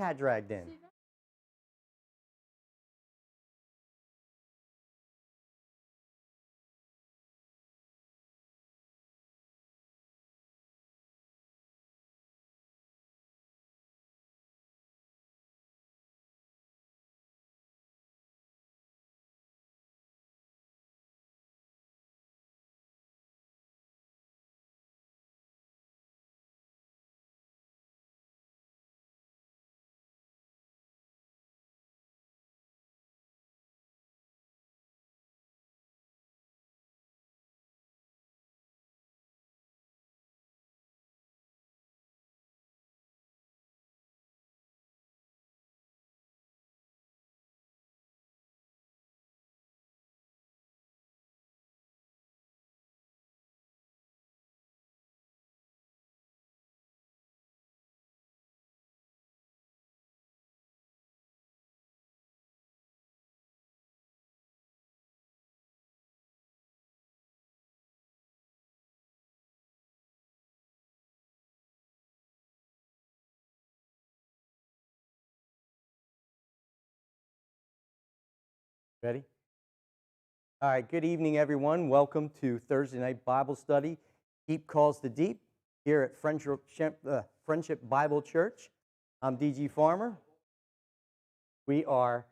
cat dragged in. Ready? All right, good evening, everyone. Welcome to Thursday night Bible study, Deep Calls to Deep, here at Friendship Bible Church. I'm D.G. Farmer. We are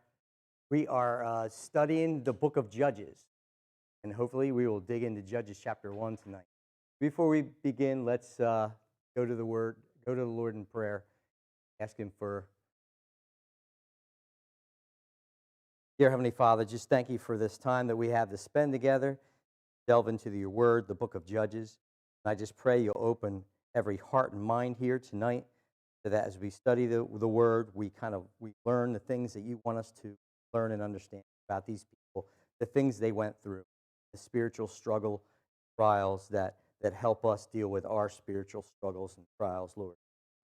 studying the book of Judges, and hopefully we will dig into Judges chapter 1 tonight. Before we begin, let's go to the Lord in prayer, ask Him for. Dear Heavenly Father, just thank you for this time that we have to spend together, delve into your word, the book of Judges. And I just pray you'll open every heart and mind here tonight so that as we study the word, we learn the things that you want us to learn and understand about these people, the things they went through, the spiritual struggle, trials that help us deal with our spiritual struggles and trials, Lord.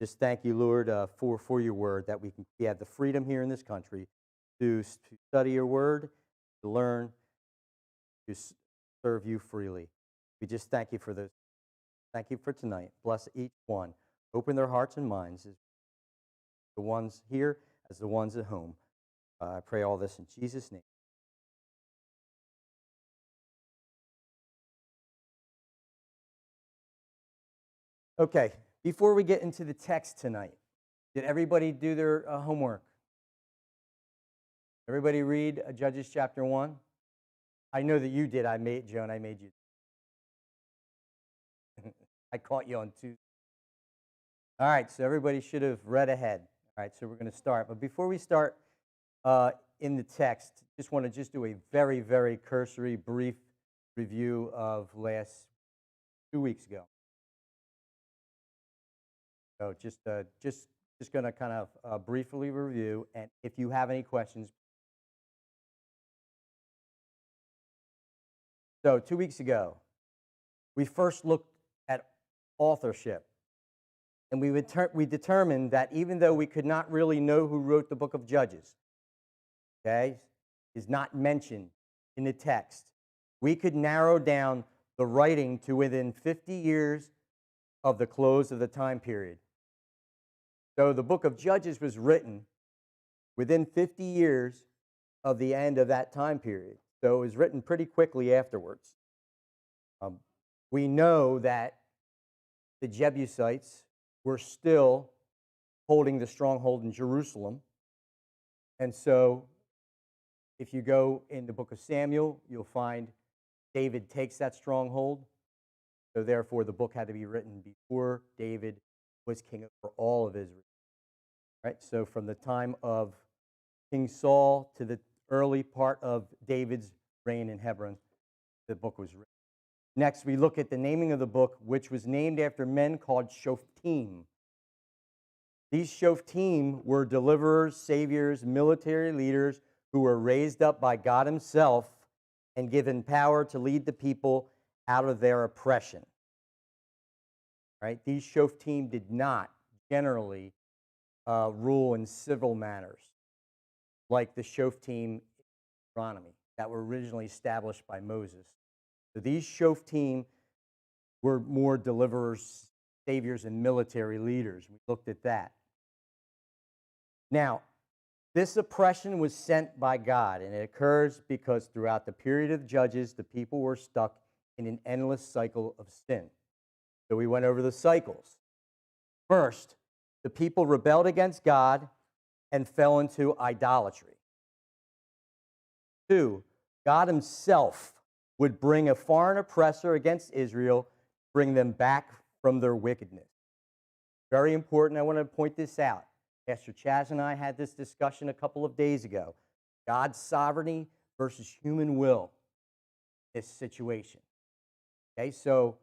Just thank you, Lord, for your word, that we have the freedom here in this country to study your word, to learn, to serve you freely. We just thank you for this. Thank you for tonight. Bless each one. Open their hearts and minds, as the ones here as the ones at home. I pray all this in Jesus' name. Okay, before we get into the text tonight, did everybody do their homework? Everybody read Judges chapter 1? I know that you did. Joan, I made you. I caught you on Tuesday. All right, so everybody should have read ahead. All right, so we're going to start. But before we start in the text, just want to do a very, very cursory, brief review of last 2 weeks ago. So just going to kind of briefly review, and if you have any questions. So 2 weeks ago, we first looked at authorship, and we determined that even though we could not really know who wrote the book of Judges, okay, is not mentioned in the text, we could narrow down the writing to within 50 years of the close of the time period. So the book of Judges was written within 50 years of the end of that time period. So it was written pretty quickly afterwards. We know that the Jebusites were still holding the stronghold in Jerusalem. And so if you go in the book of Samuel, you'll find David takes that stronghold. So therefore, the book had to be written before David was king over all of Israel. Right? So from the time of King Saul to the early part of David's reign in Hebron, the book was written. Next, we look at the naming of the book, which was named after men called Shoftim. These Shoftim were deliverers, saviors, military leaders who were raised up by God himself and given power to lead the people out of their oppression. Right? These Shoftim did not generally rule in civil matters like the Shoftim in Deuteronomy that were originally established by Moses. So these Shoftim were more deliverers, saviors, and military leaders. We looked at that. Now, this oppression was sent by God, and it occurs because throughout the period of Judges, the people were stuck in an endless cycle of sin. So we went over the cycles. First, the people rebelled against God and fell into idolatry. 2, God himself would bring a foreign oppressor against Israel, bring them back from their wickedness. Very important. I want to point this out. Pastor Chaz and I had this discussion a couple of days ago. God's sovereignty versus human will in this situation. Okay, so,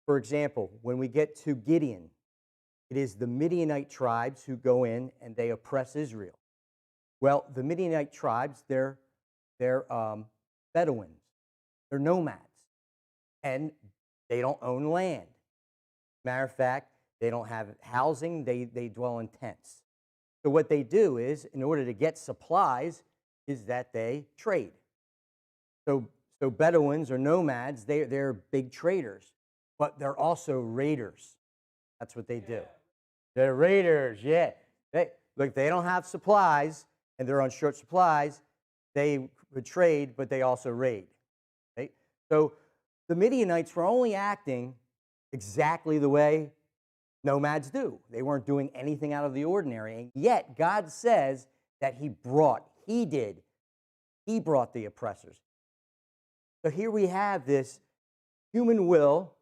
for example, when we get to Gideon, it is the Midianite tribes who go in and they oppress Israel. Well, the Midianite tribes, they're Bedouins. They're nomads. And they don't own land. Matter of fact, they don't have housing. They dwell in tents. So what they do is, in order to get supplies, is that they trade. So Bedouins or nomads, they're big traders, but they're also raiders. That's what they do. They're raiders, yeah. They don't have supplies, and they're on short supplies. They would trade, but they also raid. Okay? So the Midianites were only acting exactly the way nomads do. They weren't doing anything out of the ordinary. And yet God says that he brought the oppressors. So here we have this human will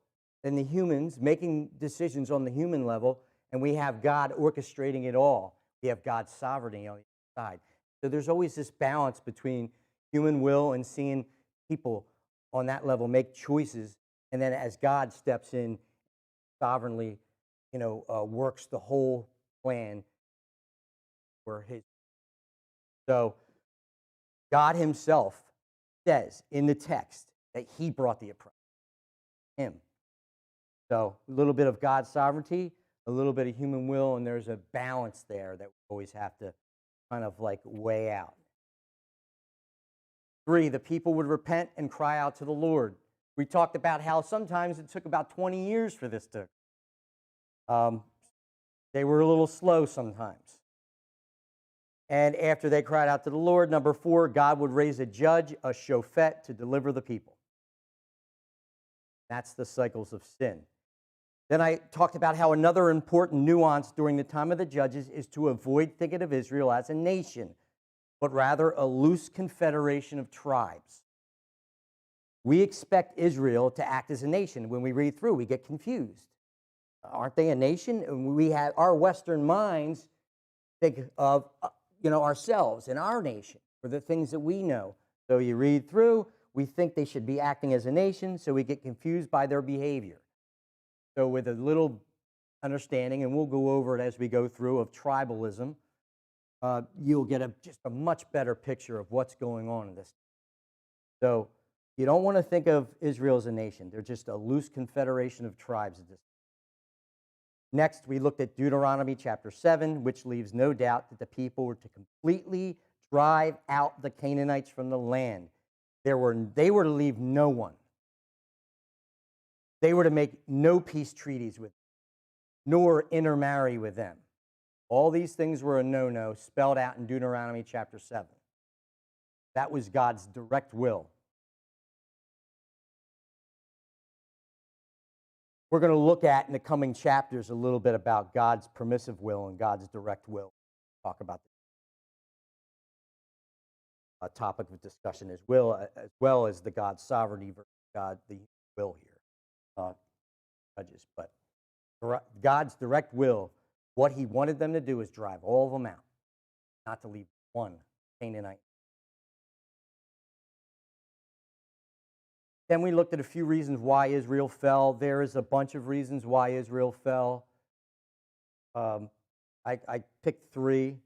and the humans making decisions on the human level, and we have God orchestrating it all. We have God's sovereignty on the other side. So there's always this balance between human will and seeing people on that level make choices, and then as God steps in sovereignly, works the whole plan for his. So God himself says in the text that he brought the oppression. Him. So a little bit of God's sovereignty, a little bit of human will, and there's a balance there that we always have to kind of like weigh out. 3, the people would repent and cry out to the Lord. We talked about how sometimes it took about 20 years for this to. They were a little slow sometimes. And after they cried out to the Lord, number 4, God would raise a judge, a shofet, to deliver the people. That's the cycles of sin. Then I talked about how another important nuance during the time of the judges is to avoid thinking of Israel as a nation, but rather a loose confederation of tribes. We expect Israel to act as a nation. When we read through, we get confused. Aren't they a nation? And we have our Western minds think of ourselves and our nation for the things that we know. So you read through, we think they should be acting as a nation, so we get confused by their behavior. So with a little understanding, and we'll go over it as we go through, of tribalism, you'll get just a much better picture of what's going on in this. So you don't want to think of Israel as a nation. They're just a loose confederation of tribes at this. Next, we looked at Deuteronomy chapter 7, which leaves no doubt that the people were to completely drive out the Canaanites from the land. They were to leave no one. They were to make no peace treaties with them, nor intermarry with them. All these things were a no-no, spelled out in Deuteronomy chapter 7. That was God's direct will. We're going to look at in the coming chapters a little bit about God's permissive will and God's direct will. Talk about a topic of discussion as well as the God's sovereignty versus God, the will here. Judges, but God's direct will, what he wanted them to do is drive all of them out, not to leave one Canaanite. Then we looked at a few reasons why Israel fell. There is a bunch of reasons why Israel fell. I picked 3.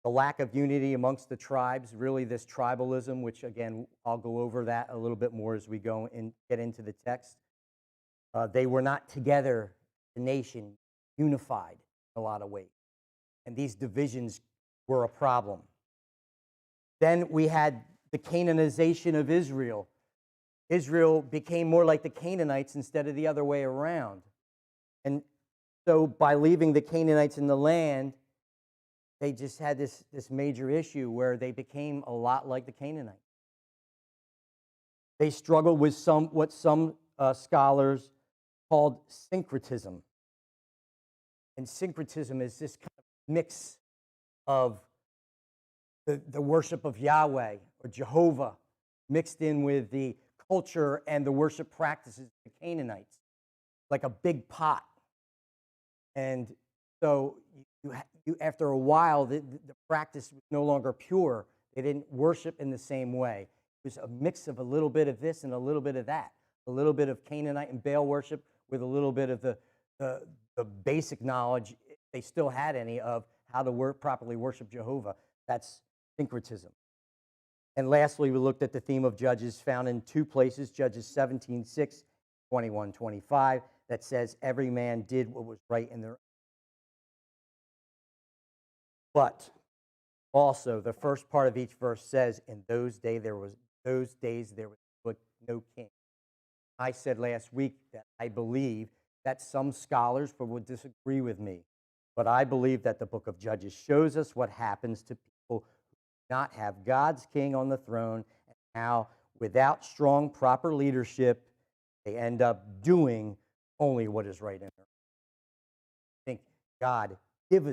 The lack of unity amongst the tribes, really this tribalism, which again, I'll go over that a little bit more as we go and get into the text. They were not together, the nation, unified in a lot of ways. And these divisions were a problem. Then we had the Canaanization of Israel. Israel became more like the Canaanites instead of the other way around. And so by leaving the Canaanites in the land, they just had this major issue where they became a lot like the Canaanites. They struggled with what some scholars called syncretism. And syncretism is this kind of mix of the worship of Yahweh or Jehovah mixed in with the culture and the worship practices of the Canaanites, like a big pot. And so after a while, the practice was no longer pure. They didn't worship in the same way. It was a mix of a little bit of this and a little bit of that, a little bit of Canaanite and Baal worship with a little bit of the basic knowledge, if they still had any, of how to properly worship Jehovah. That's syncretism. And lastly, we looked at the theme of Judges found in two places, Judges 17:6, 21:25, that says every man did what was right in their. But also, the first part of each verse says, in those days there was no king. I said last week that I believe that some scholars would disagree with me, but I believe that the book of Judges shows us what happens to people who do not have God's king on the throne, and how, without strong, proper leadership, they end up doing only what is right in their. I think God gives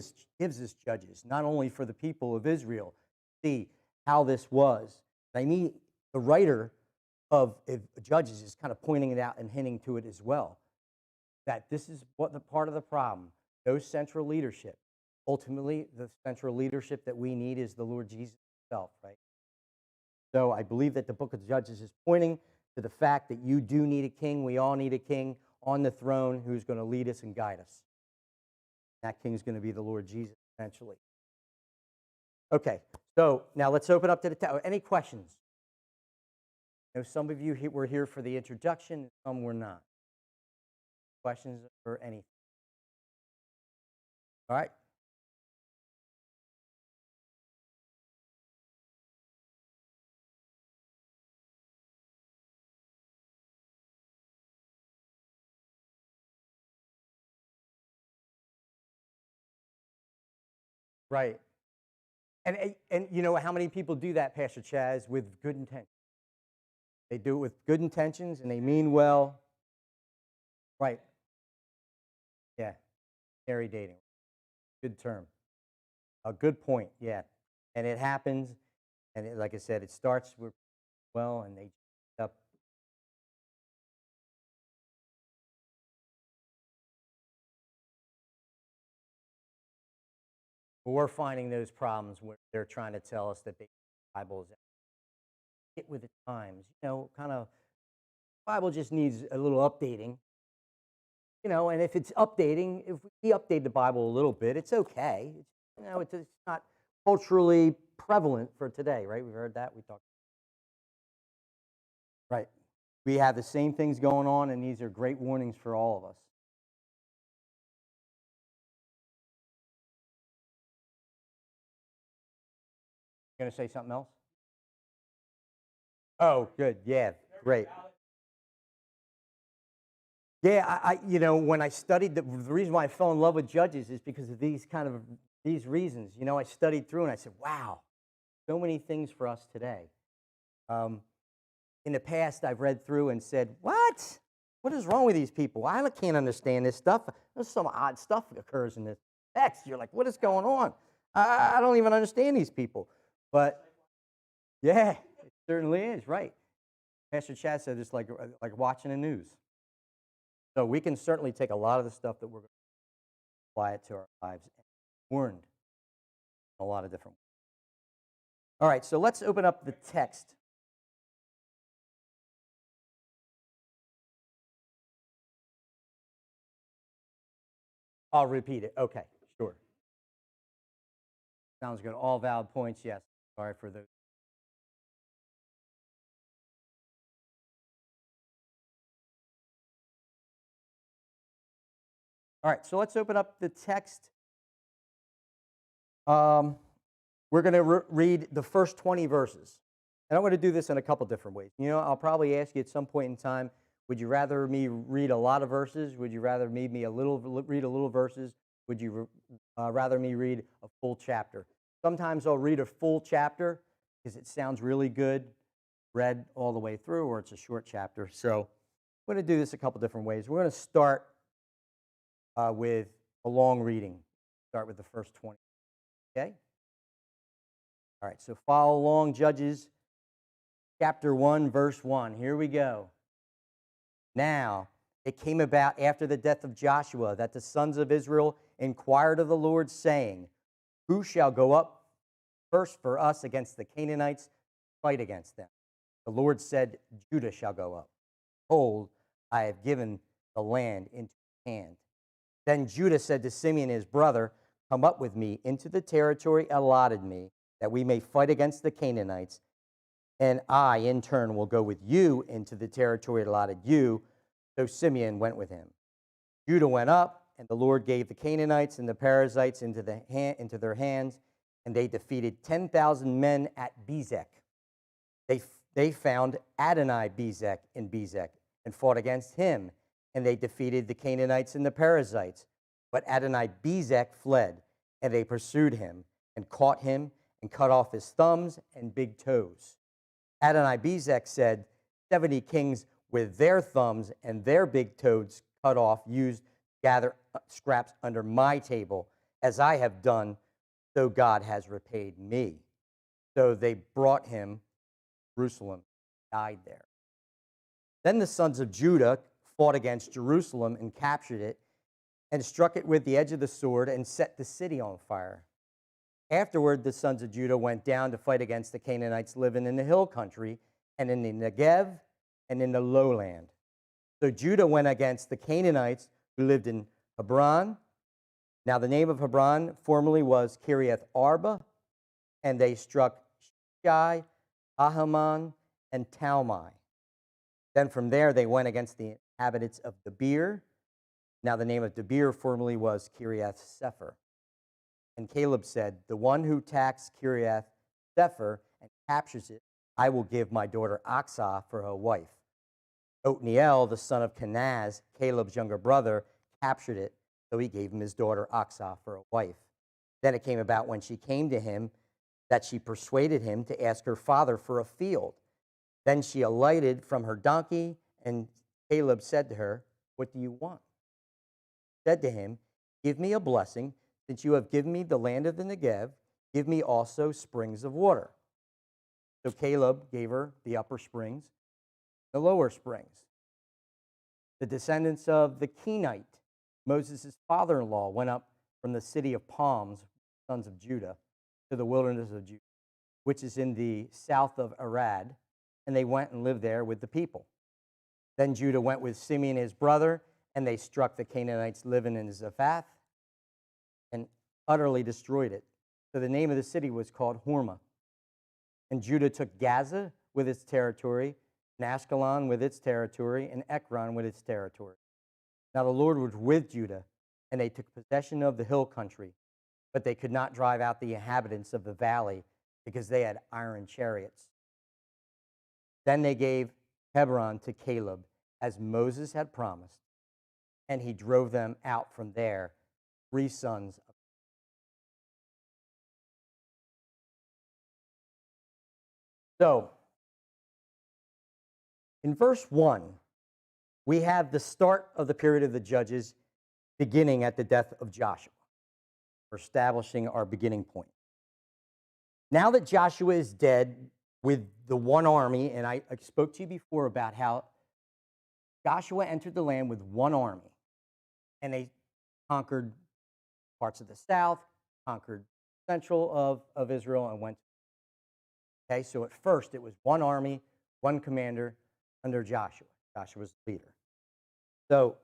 us judges, not only for the people of Israel, to see how this was. I mean, the writer of Judges is kind of pointing it out and hinting to it as well, that this is what the part of the problem, no central leadership. Ultimately, the central leadership that we need is the Lord Jesus himself, right? So I believe that the book of Judges is pointing to the fact that you do need a king. We all need a king on the throne who's going to lead us and guide us. That king is going to be the Lord Jesus eventually. Okay, so now let's open up to the text. Any questions? I know some of you were here for the introduction, some were not. Questions or anything? All right. Right. And you know how many people do that, Pastor Chaz, with good intentions? They do it with good intentions and they mean well. Right. Yeah. Scary dating. Good term. A good point. Yeah. And it happens. And like I said, it starts with well, and they end up. But we're finding those problems where they're trying to tell us that the Bible is get with the times. You know, kind of Bible just needs a little updating. You know, and if it's updating, if we update the Bible a little bit, it's okay. You know, it's not culturally prevalent for today, right? We've heard that. We talked. Right. We have the same things going on, and these are great warnings for all of us. You going to say something else? Oh, good. Yeah, great. Yeah, you know, when I studied, the reason why I fell in love with Judges is because of these reasons. You know, I studied through and I said, wow, so many things for us today. In the past, I've read through and said, what? What is wrong with these people? I can't understand this stuff. There's some odd stuff that occurs in this text. You're like, what is going on? I don't even understand these people. But, yeah, it certainly is, right. Pastor Chad said it's like watching the news. So we can certainly take a lot of the stuff that we're going to apply it to our lives and warned a lot of different ways. All right, so let's open up the text. I'll repeat it. Okay, sure. Sounds good. All valid points, yes. Sorry for those. All right, so let's open up the text. We're going to read the first 20 verses. And I'm going to do this in a couple different ways. You know, I'll probably ask you at some point in time, would you rather me read a lot of verses? Would you rather read a little verses? Would you rather me read a full chapter. Sometimes I'll read a full chapter because it sounds really good read all the way through, or it's a short chapter. So I'm going to do this a couple different ways. We're going to start with a long reading. Start with the first 20. Okay? All right, so follow along, Judges chapter 1, verse 1. Here we go. Now, it came about after the death of Joshua that the sons of Israel inquired of the Lord, saying, who shall go up first for us against the Canaanites to fight against them? The Lord said, Judah shall go up. Behold, I have given the land into his hand. Then Judah said to Simeon his brother, come up with me into the territory allotted me, that we may fight against the Canaanites, and I, in turn, will go with you into the territory allotted you. So Simeon went with him. Judah went up, and the Lord gave the Canaanites and the Perizzites into their hands, and they defeated 10,000 men at Bezek. They found Adonai-Bezek in Bezek and fought against him, and they defeated the Canaanites and the Perizzites. But Adonai-Bezek fled, and they pursued him and caught him and cut off his thumbs and big toes. Adonai-Bezek said, 70 kings with their thumbs and their big toes cut off used to gather scraps under my table, as I have done, so God has repaid me. So they brought him to Jerusalem, died there. Then the sons of Judah fought against Jerusalem and captured it, and struck it with the edge of the sword and set the city on fire. Afterward, the sons of Judah went down to fight against the Canaanites living in the hill country and in the Negev and in the lowland. So Judah went against the Canaanites who lived in Hebron. Now the name of Hebron formerly was Kiriath Arba, and they struck Shai, Ahiman, and Talmai. Then from there they went against the inhabitants of Debir. Now the name of Debir formerly was Kiriath Sepher. And Caleb said, the one who attacks Kiriath Sepher and captures it, I will give my daughter Aksah for her wife. Othniel, the son of Kenaz, Caleb's younger brother, captured it, so he gave him his daughter Aksah for a wife. Then it came about when she came to him that she persuaded him to ask her father for a field. Then she alighted from her donkey, and Caleb said to her, what do you want? She said to him, give me a blessing. Since you have given me the land of the Negev, give me also springs of water. So Caleb gave her the upper springs, the lower springs. The descendants of the Kenite, Moses' father-in-law, went up from the city of palms, sons of Judah, to the wilderness of Judah, which is in the south of Arad, and they went and lived there with the people. Then Judah went with Simeon his brother, and they struck the Canaanites living in Zaphath and utterly destroyed it. So the name of the city was called Hormah. And Judah took Gaza with its territory, and Ashkelon with its territory, and Ekron with its territory. Now the Lord was with Judah, and they took possession of the hill country, but they could not drive out the inhabitants of the valley because they had iron chariots. Then they gave Hebron to Caleb, as Moses had promised, and he drove them out from there, 3 sons of. So, in verse 1, we have the start of the period of the judges beginning at the death of Joshua. We're establishing our beginning point. Now that Joshua is dead with the one army, and I spoke to you before about how Joshua entered the land with one army, and they conquered parts of the south, conquered central of Israel, and went. Okay, so at first it was one army, one commander under Joshua. Joshua was the leader. So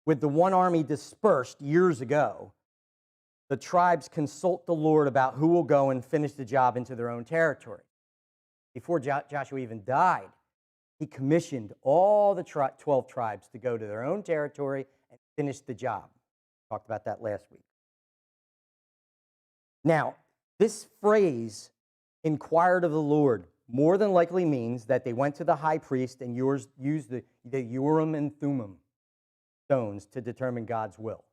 with the one army dispersed years ago, the tribes consult the Lord about who will go and finish the job into their own territory. Before Joshua even died, he commissioned all the 12 tribes to go to their own territory and finish the job. Talked about that last week. Now, this phrase, inquired of the Lord, more than likely means that they went to the high priest and used the Urim and Thummim stones to determine God's will.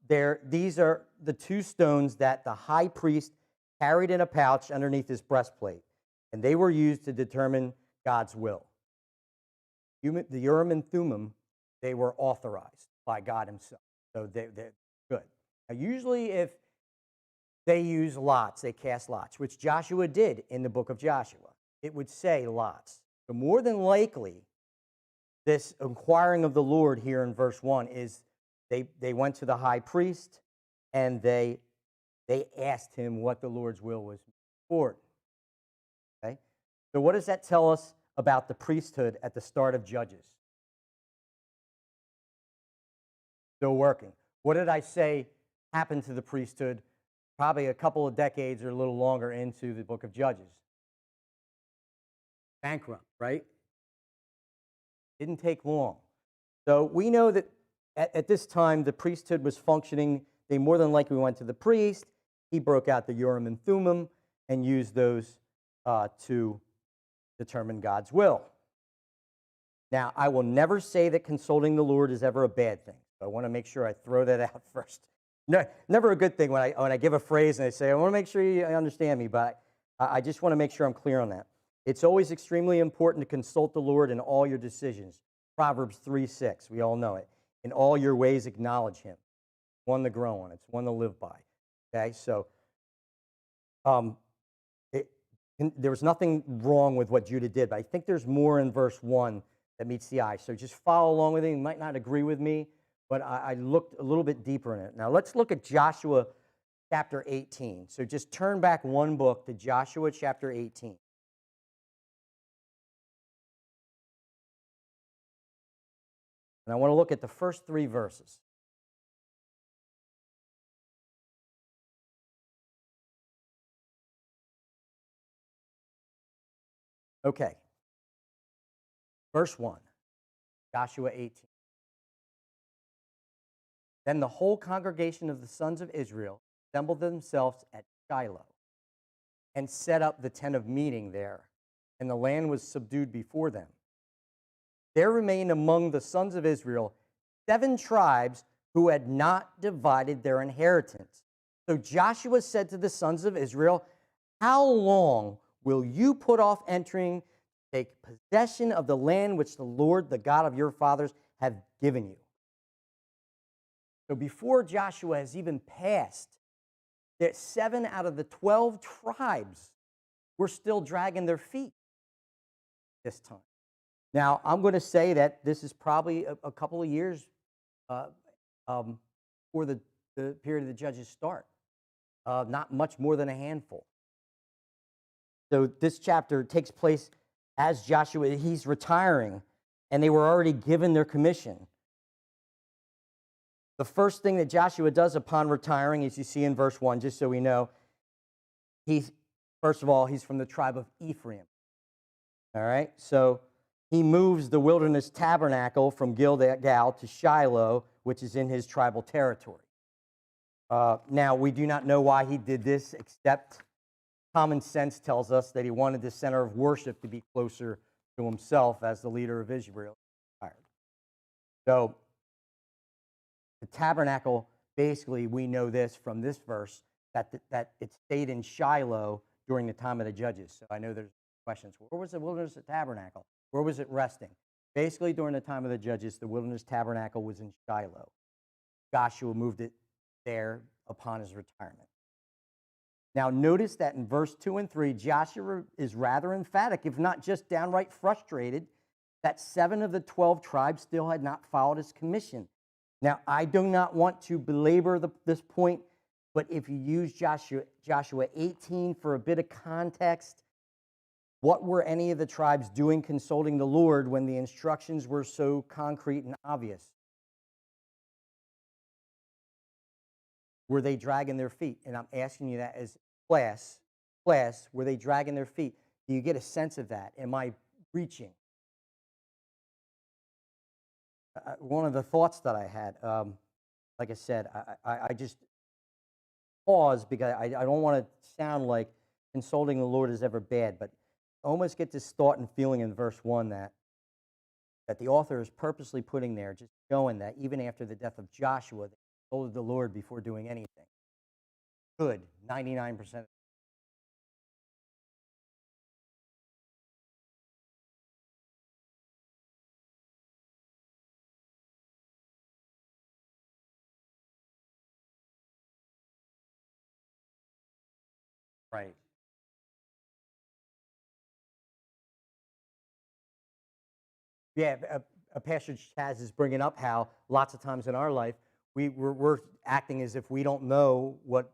these are the two stones that the high priest carried in a pouch underneath his breastplate, and they were used to determine God's will. The Urim and Thummim, they were authorized by God himself, so they're good. Now, usually if they use lots, they cast lots, which Joshua did in the book of Joshua. It would say lots. So more than likely, this inquiring of the Lord here in verse 1 is they went to the high priest and they asked him what the Lord's will was for. Okay? So what does that tell us about the priesthood at the start of Judges? Still working. What did I say happened to the priesthood probably a couple of decades or a little longer into the book of Judges? Bankrupt, right? Didn't take long. So we know that at this time the priesthood was functioning. They more than likely went to the priest. He broke out the Urim and Thummim and used those to determine God's will. Now, I will never say that consulting the Lord is ever a bad thing. So I want to make sure I throw that out first. No, never a good thing when I give a phrase and I say, I want to make sure you understand me, but I just want to make sure I'm clear on that. It's always extremely important to consult the Lord in all your decisions. Proverbs 3:6, we all know it. In all your ways acknowledge him. One to grow on, it's one to live by. Okay, so there was nothing wrong with what Judah did, but I think there's more in verse 1 that meets the eye. So just follow along with it. You might not agree with me, but I looked a little bit deeper in it. Now let's look at Joshua chapter 18. So just turn back one book to Joshua chapter 18. And I want to look at the first 3 verses. Okay. Verse 1, Joshua 18. Then the whole congregation of the sons of Israel assembled themselves at Shiloh and set up the tent of meeting there, and the land was subdued before them. There remained among the sons of Israel 7 tribes who had not divided their inheritance. So Joshua said to the sons of Israel, how long will you put off entering, take possession of the land which the Lord, the God of your fathers, have given you? So before Joshua has even passed, that 7 out of the 12 tribes were still dragging their feet this time. Now, I'm going to say that this is probably a couple of years before the period of the Judges start. Not much more than a handful. So this chapter takes place as Joshua, he's retiring, and they were already given their commission. The first thing that Joshua does upon retiring, as you see in verse 1, just so we know, first of all, he's from the tribe of Ephraim. All right? So he moves the wilderness tabernacle from Gilgal to Shiloh, which is in his tribal territory. Now, we do not know why he did this, except common sense tells us that he wanted the center of worship to be closer to himself as the leader of Israel. So the tabernacle, basically, we know this from this verse, that it stayed in Shiloh during the time of the Judges. So I know there's questions. Where was the wilderness tabernacle? Where was it resting? Basically, during the time of the Judges, the wilderness tabernacle was in Shiloh. Joshua moved it there upon his retirement. Now, notice that in verse 2 and 3, Joshua is rather emphatic, if not just downright frustrated, that 7 of the 12 tribes still had not followed his commission. Now, I do not want to belabor this point, but if you use Joshua 18 for a bit of context, what were any of the tribes doing consulting the Lord when the instructions were so concrete and obvious? Were they dragging their feet? And I'm asking you that as class, were they dragging their feet? Do you get a sense of that? Am I reaching? One of the thoughts that I had, like I said, I just pause because I don't want to sound like consulting the Lord is ever bad, but I almost get this thought and feeling in verse 1 that the author is purposely putting there, just showing that even after the death of Joshua, consulted the Lord before doing anything. Good, 99%. Right. Yeah, Pastor Chaz is bringing up how lots of times in our life we're acting as if we don't know what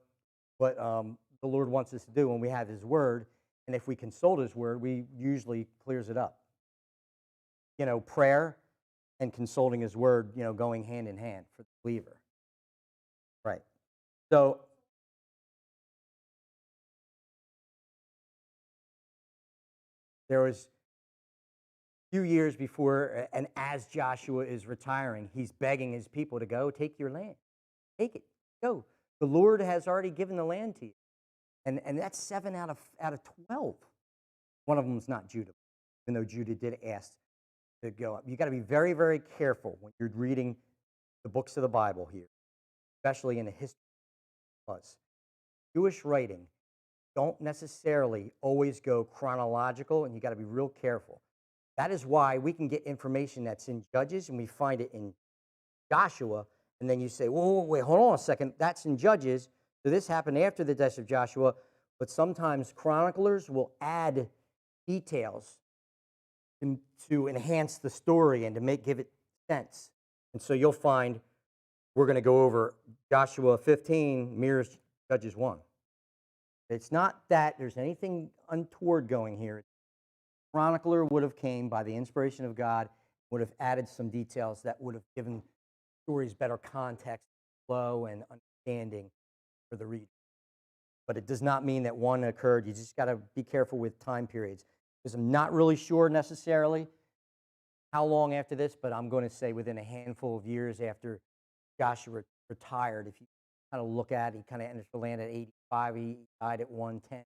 the Lord wants us to do when we have His Word, and if we consult His Word, we usually clears it up. You know, prayer and consulting His Word, you know, going hand in hand for the believer. Right. So there was a few years before, and as Joshua is retiring, he's begging his people to go take your land, take it, go. The Lord has already given the land to you. And that's 7 out of 12. One of them is not Judah, even though Judah did ask to go up. You got to be very, very careful when you're reading the books of the Bible here, especially in the history of us. Jewish writing don't necessarily always go chronological, and you got to be real careful. That is why we can get information that's in Judges, and we find it in Joshua, and then you say, whoa, wait, hold on a second, that's in Judges, so this happened after the death of Joshua, but sometimes chroniclers will add details to enhance the story and to give it sense. And so you'll find we're going to go over Joshua 15 mirrors Judges 1. It's not that there's anything untoward going here. Chronicler would have came by the inspiration of God, would have added some details that would have given stories better context, flow, and understanding for the reader. But it does not mean that one occurred. You just got to be careful with time periods, because I'm not really sure necessarily how long after this, but I'm going to say within a handful of years after Joshua retired. If you kind of look at it, he kind of entered the land at 85. He died at 110.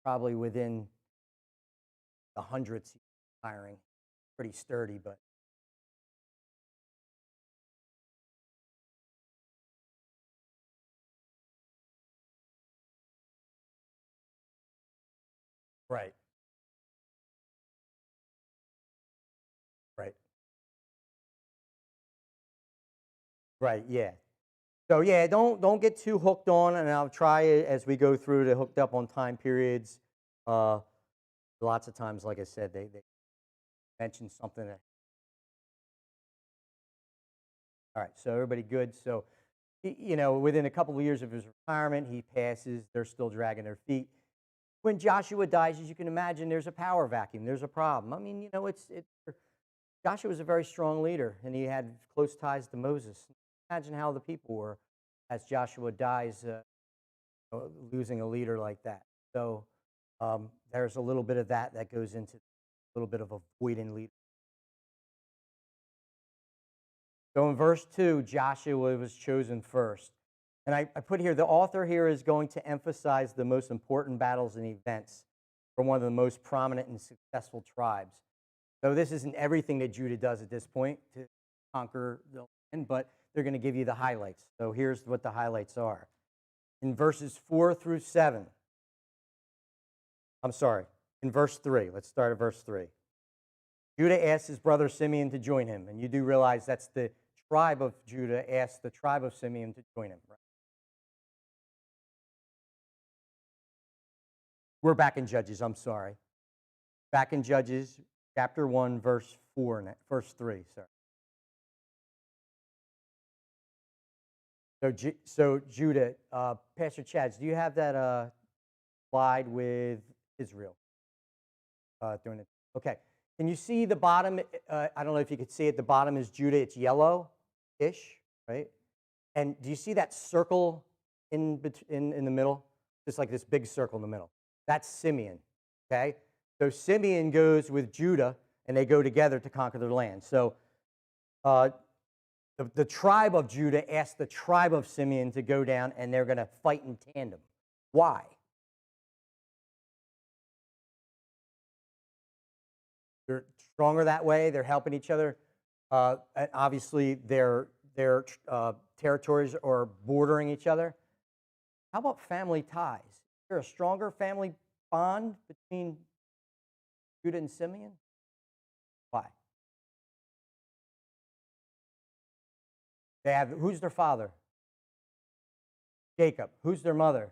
Probably within the hundreds, retiring. Pretty sturdy, but right, right, right, yeah. So yeah, don't get too hooked on, and I'll try it as we go through to hooked up on time periods. Uh, Lots of times, like I said, they mention something that. All right, so everybody good. So, you know, within a couple of years of his retirement, he passes. They're still dragging their feet. When Joshua dies, as you can imagine, there's a power vacuum. There's a problem. I mean, you know, Joshua was a very strong leader, and he had close ties to Moses. Imagine how the people were as Joshua dies, losing a leader like that. So there's a little bit of that goes into a little bit of a void in leadership. So in verse 2, Joshua was chosen first. And I put here, the author here is going to emphasize the most important battles and events from one of the most prominent and successful tribes. So this isn't everything that Judah does at this point to conquer the land, but they're going to give you the highlights. So here's what the highlights are. In verses 4 through 7, I'm sorry, in verse 3, let's start at verse 3. Judah asked his brother Simeon to join him, and you do realize that's the tribe of Judah asked the tribe of Simeon to join him. Right? We're back in Judges, I'm sorry. Back in Judges, chapter 1, verse 4, verse 3, sorry. So Judah, Pastor Chad, do you have that slide with Israel? Doing it. Okay. Can you see the bottom? I don't know if you could see it. The bottom is Judah. It's yellow-ish, right? And do you see that circle in the middle? Just like this big circle in the middle. That's Simeon, okay? So Simeon goes with Judah, and they go together to conquer their land. So the tribe of Judah asked the tribe of Simeon to go down, and they're going to fight in tandem. Why? They're stronger that way. They're helping each other. And obviously, their territories are bordering each other. How about family ties? Is there a stronger family bond between Judah and Simeon? Why? They have, who's their father? Jacob. Who's their mother?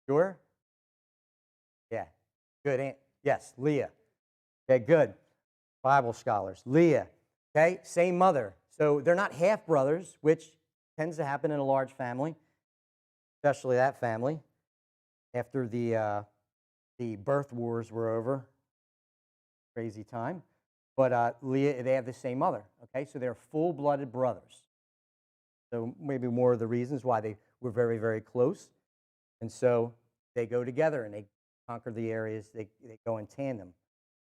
Sure? Yeah. Good. Yes, Leah. Okay, good. Bible scholars. Leah. Okay, same mother. So they're not half brothers, which tends to happen in a large family, especially that family. After the birth wars were over, crazy time. But Leah, they have the same mother. Okay, so they're full-blooded brothers. So maybe more of the reasons why they were very, very close. And so they go together and they conquer the areas. They go in tandem.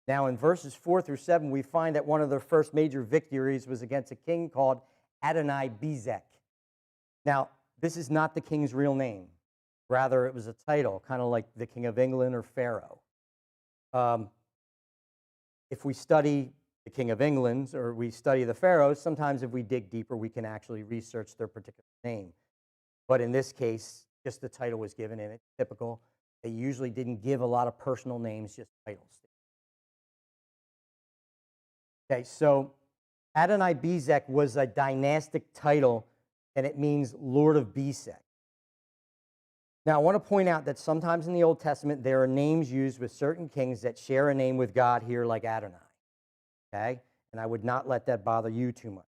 Now, in verses 4 through 7, we find that one of their first major victories was against a king called Adonai-Bezek. Now, this is not the king's real name. Rather, it was a title, kind of like the King of England or Pharaoh. If we study the King of England or we study the pharaohs, sometimes if we dig deeper, we can actually research their particular name. But in this case, just the title was given, and it's typical. They usually didn't give a lot of personal names, just titles. Okay, so Adonai-Bezek was a dynastic title, and it means Lord of Bezek. Now, I want to point out that sometimes in the Old Testament, there are names used with certain kings that share a name with God here, like Adonai. Okay? And I would not let that bother you too much.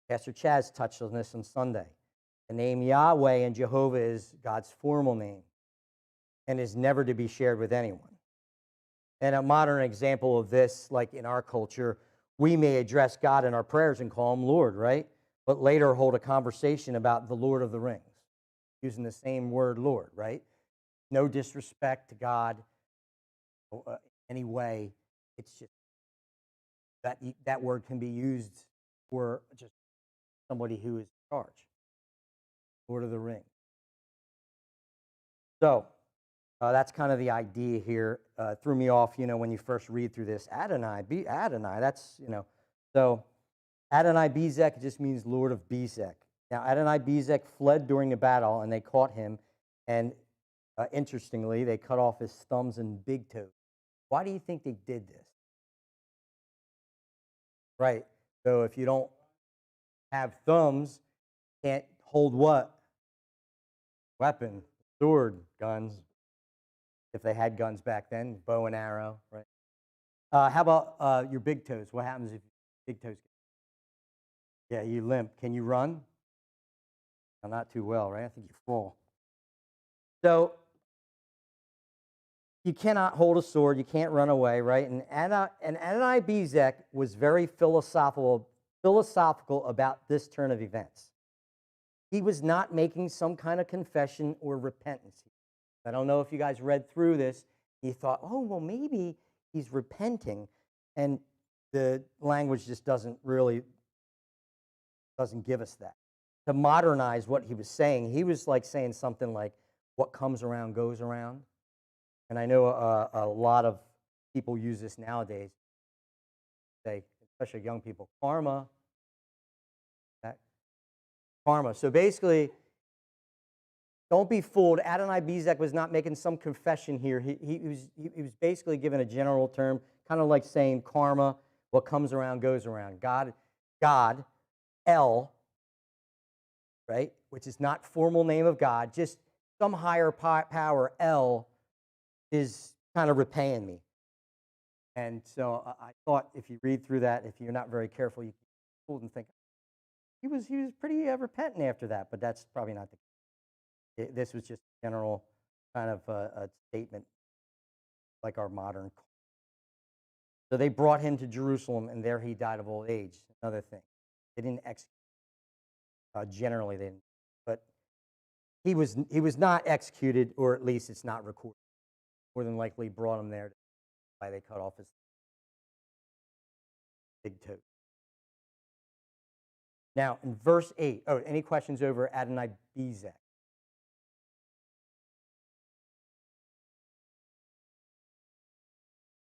Pastor Chaz touched on this on Sunday. The name Yahweh and Jehovah is God's formal name and is never to be shared with anyone. And a modern example of this, like in our culture, we may address God in our prayers and call him Lord, right? But later hold a conversation about the Lord of the Rings, using the same word Lord, right? No disrespect to God any way. It's just that word can be used for just somebody who is in charge. Lord of the Rings. So that's kind of the idea here. Threw me off, when you first read through this. Adonai, that's, So Adonai-Bezek just means Lord of Bezek. Now, Adonai-Bezek fled during a battle, and they caught him. And interestingly, they cut off his thumbs and big toes. Why do you think they did this? Right. So if you don't have thumbs, can't hold what? Weapon, sword, guns. If they had guns back then, bow and arrow, right? How about your big toes? What happens if your big toes? Yeah, you limp. Can you run? Well, not too well, right? I think you fall. So you cannot hold a sword. You can't run away, right? And Adonai-Bezek was very philosophical about this turn of events. He was not making some kind of confession or repentance. I don't know if you guys read through this. You thought, oh, well, maybe he's repenting. And the language just doesn't give us that. To modernize what he was saying, he was like saying something like, what comes around goes around. And I know a lot of people use this nowadays, say, especially young people, karma. Karma. So basically, don't be fooled. Adonai-Bezek was not making some confession here. He was basically given a general term, kind of like saying karma, what comes around goes around. God, El, right, which is not formal name of God, just some higher power, El, is kind of repaying me. And so I thought if you read through that, if you're not very careful, you can be fooled and think, he was pretty repentant after that, but that's probably not the case. This was just a general kind of a statement like our modern. So they brought him to Jerusalem, and there he died of old age. Another thing. They didn't execute. Generally, they didn't. But he was not executed, or at least it's not recorded. More than likely brought him there. Why they cut off his big toe. Now, in verse 8, any questions over Adonai-Bezek?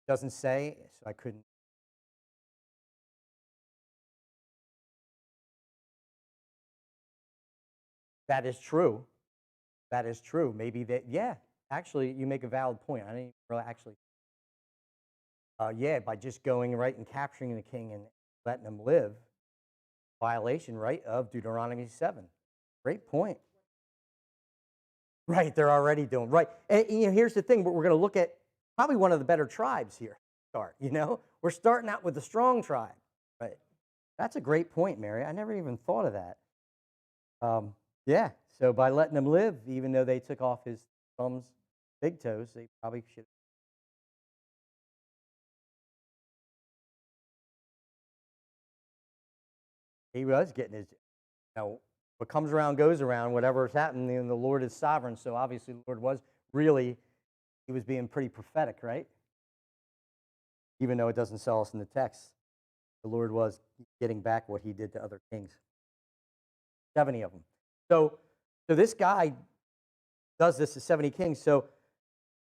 Doesn't say, so I couldn't. That is true. That is true. Maybe that, yeah, actually, you make a valid point. I didn't really actually, yeah, by just going right and capturing the king and letting him live, violation, right, of Deuteronomy 7. Great point. Right, they're already doing, right. And, here's the thing, we're going to look at probably one of the better tribes here. We're starting out with the strong tribe. Right. That's a great point, Mary. I never even thought of that. Yeah, so by letting him live, even though they took off his thumbs, big toes, they probably should. He was getting his, what comes around goes around, whatever's happening, and the Lord is sovereign. So obviously the Lord was really, he was being pretty prophetic, right? Even though it doesn't tell us in the text, the Lord was getting back what he did to other kings. 70 of them. So this guy does this to 70 kings. So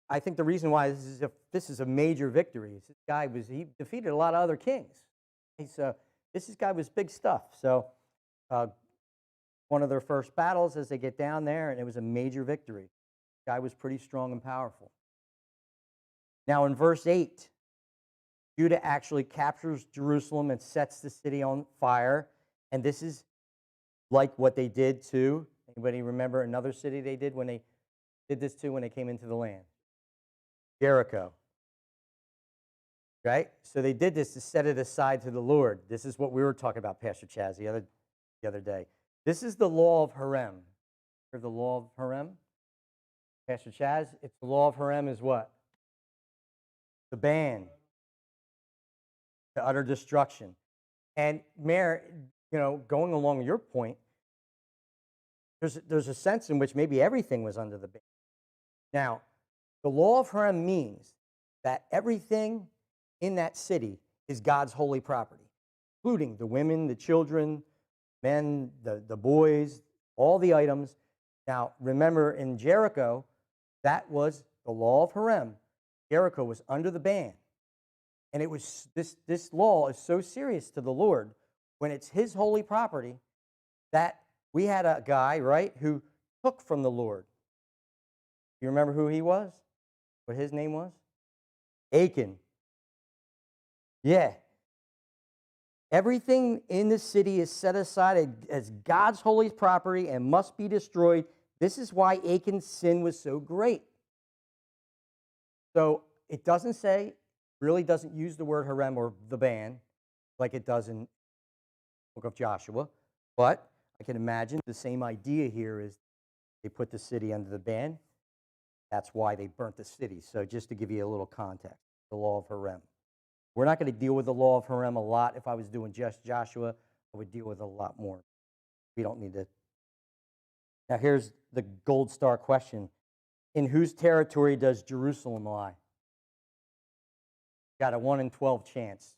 I think the reason why this is a major victory is he defeated a lot of other kings. This guy was big stuff. So one of their first battles as they get down there, and it was a major victory. The guy was pretty strong and powerful. Now in verse 8, Judah actually captures Jerusalem and sets the city on fire. And this is like what they did to, anybody remember another city they did when they did this to when they came into the land? Jericho. Right? So they did this to set it aside to the Lord. This is what we were talking about, Pastor Chaz, the other day. This is the law of Harem. Heard the law of Harem? Pastor Chaz, it's the law of Harem is what? The ban. The utter destruction. And Mayor, going along your point, there's a sense in which maybe everything was under the ban. Now, the law of Harem means that everything in that city is God's holy property, including the women, the children, men, the boys, all the items. Now, remember in Jericho, that was the law of Harem. Jericho was under the ban. And it was this law is so serious to the Lord when it's his holy property that we had a guy, right, who took from the Lord. You remember who he was? What his name was? Achan. Yeah. Everything in the city is set aside as God's holy property and must be destroyed. This is why Achan's sin was so great. So it doesn't say, really doesn't use the word harem or the ban like it does in the book of Joshua. But I can imagine the same idea here is they put the city under the ban. That's why they burnt the city. So just to give you a little context, the law of harem. We're not going to deal with the law of harem a lot. If I was doing just Joshua, I would deal with it a lot more. We don't need to. Now here's the gold star question. In whose territory does Jerusalem lie? Got a 1 in 12 chance.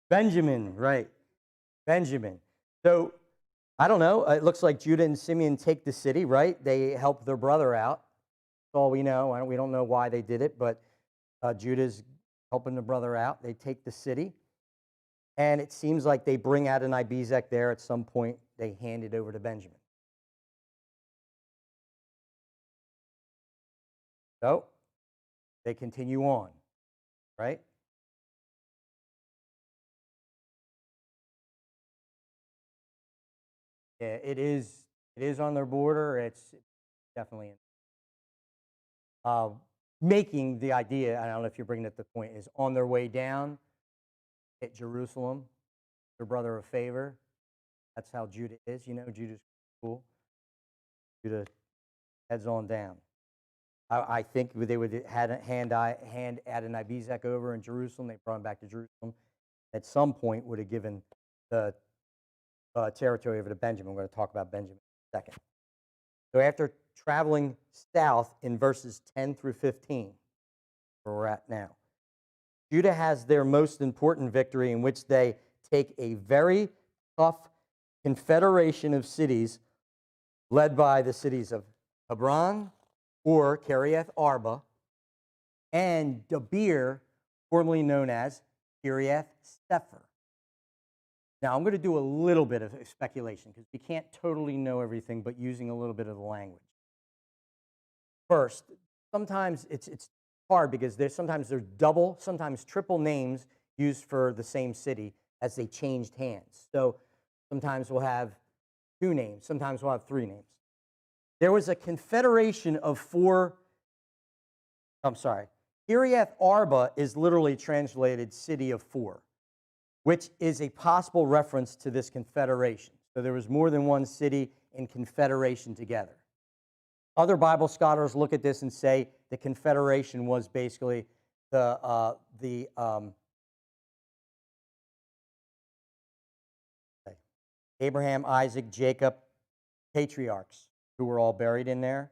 Benjamin, right. Benjamin. So, I don't know. It looks like Judah and Simeon take the city, right? They help their brother out. That's all we know. We don't know why they did it, but Judah's helping the brother out. They take the city. And it seems like they bring Adonai-Bezek there at some point. They hand it over to Benjamin. So, they continue on, right? Yeah, it is on their border. It's definitely making the idea, I don't know if you're bringing up the point, is on their way down at Jerusalem, their brother of favor. That's how Judah is. Judah's cool. Judah heads on down. I think they would hand Adonai-Bezek over in Jerusalem. They brought him back to Jerusalem. At some point, would have given the territory over to Benjamin. We're going to talk about Benjamin in a second. So after traveling south in verses 10 through 15, where we're at now, Judah has their most important victory in which they take a very tough confederation of cities led by the cities of Hebron, or Kiriath Arba, and Debir, formerly known as Kiriath Sefer. Now, I'm going to do a little bit of speculation because we can't totally know everything, but using a little bit of the language. First, sometimes it's hard because sometimes there's double, sometimes triple names used for the same city as they changed hands. So sometimes we'll have 2 names, sometimes we'll have 3 names. There was a confederation of 4, I'm sorry, Kiriath Arba is literally translated city of 4, which is a possible reference to this confederation. So there was more than one city in confederation together. Other Bible scholars look at this and say the confederation was basically Abraham, Isaac, Jacob, patriarchs who were all buried in there,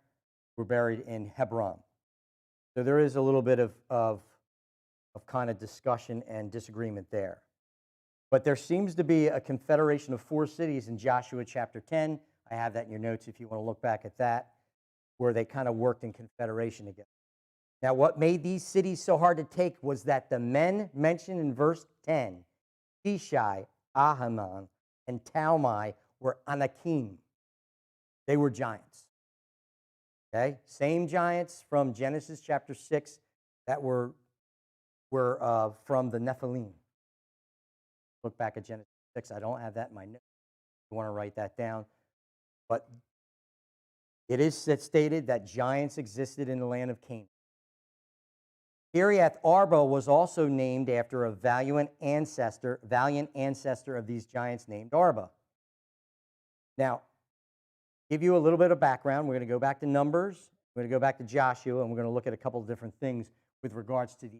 were buried in Hebron. So there is a little bit of kind of discussion and disagreement there. But there seems to be a confederation of 4 cities in Joshua chapter 10. I have that in your notes if you want to look back at that, where they kind of worked in confederation together. Now, what made these cities so hard to take was that the men mentioned in verse 10, Shishai, Ahiman, and Talmai, were Anakim. They were giants. Okay? Same giants from Genesis chapter 6 that were from the Nephilim. Look back at Genesis 6. I don't have that in my notes. You want to write that down. But it is stated that giants existed in the land of Canaan. Kiriath Arba was also named after a valiant ancestor of these giants named Arba. Now, give you a little bit of background. We're going to go back to Numbers. We're going to go back to Joshua, and we're going to look at a couple of different things with regards to the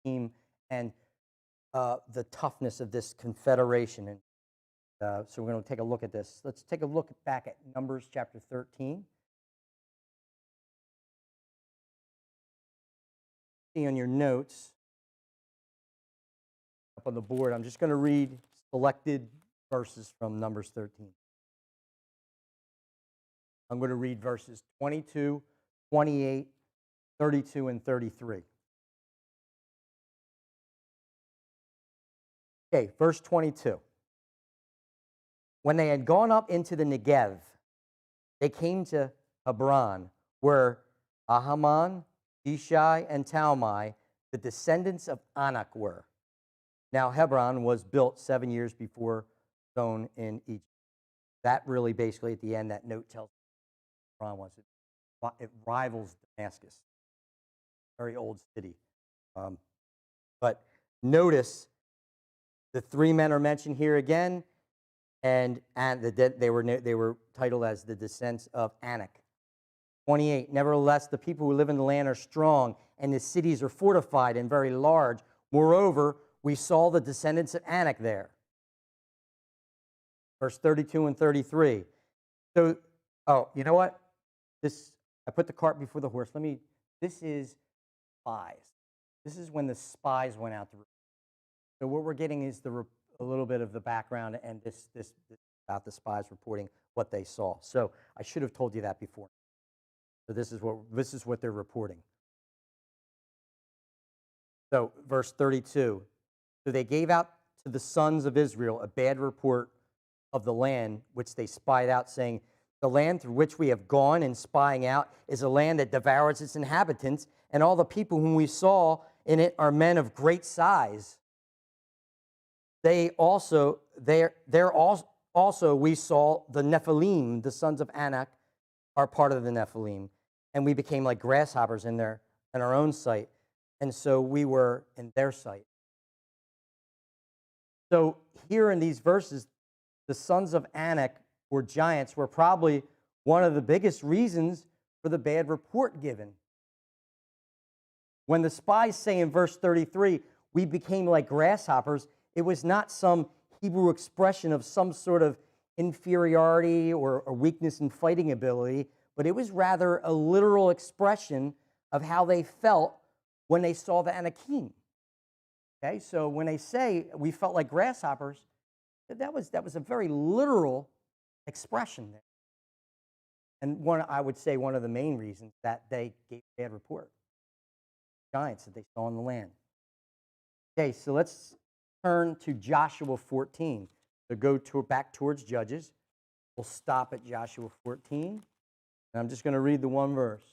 team and the toughness of this confederation. And so we're going to take a look at this. Let's take a look back at Numbers chapter 13. See on your notes up on the board, I'm just going to read selected verses from Numbers 13. I'm going to read verses 22, 28, 32, and 33. Okay, verse 22. When they had gone up into the Negev, they came to Hebron, where Ahiman, Shishai, and Talmai, the descendants of Anak, were. Now, Hebron was built 7 years before Zoan in Egypt. That really basically at the end, that note tells Hebron was. It rivals Damascus, very old city. But notice the 3 men are mentioned here again, and they were titled as the descendants of Anak. 28, nevertheless, the people who live in the land are strong, and the cities are fortified and very large. Moreover, we saw the descendants of Anak there. Verse 32 and 33. So, oh, you know what? I put the cart before the horse. This is spies. This is when the spies went out to. So what we're getting is a little bit of the background and this about the spies reporting what they saw. So I should have told you that before. So this is what they're reporting. So verse 32. So they gave out to the sons of Israel a bad report of the land which they spied out, saying, the land through which we have gone in spying out is a land that devours its inhabitants, and all the people whom we saw in it are men of great size. There also we saw the Nephilim, the sons of Anak, are part of the Nephilim, and we became like grasshoppers in our own sight, and so we were in their sight. So here in these verses, the sons of Anak, or giants, were probably one of the biggest reasons for the bad report given. When the spies say in verse 33, we became like grasshoppers, it was not some Hebrew expression of some sort of inferiority or weakness in fighting ability, but it was rather a literal expression of how they felt when they saw the Anakim. Okay, so when they say we felt like grasshoppers, that was a very literal expression there. And I would say one of the main reasons that they gave a bad report. Giants that they saw in the land. Okay, so let's turn to Joshua 14. So go back towards Judges. We'll stop at Joshua 14. And I'm just going to read the one verse.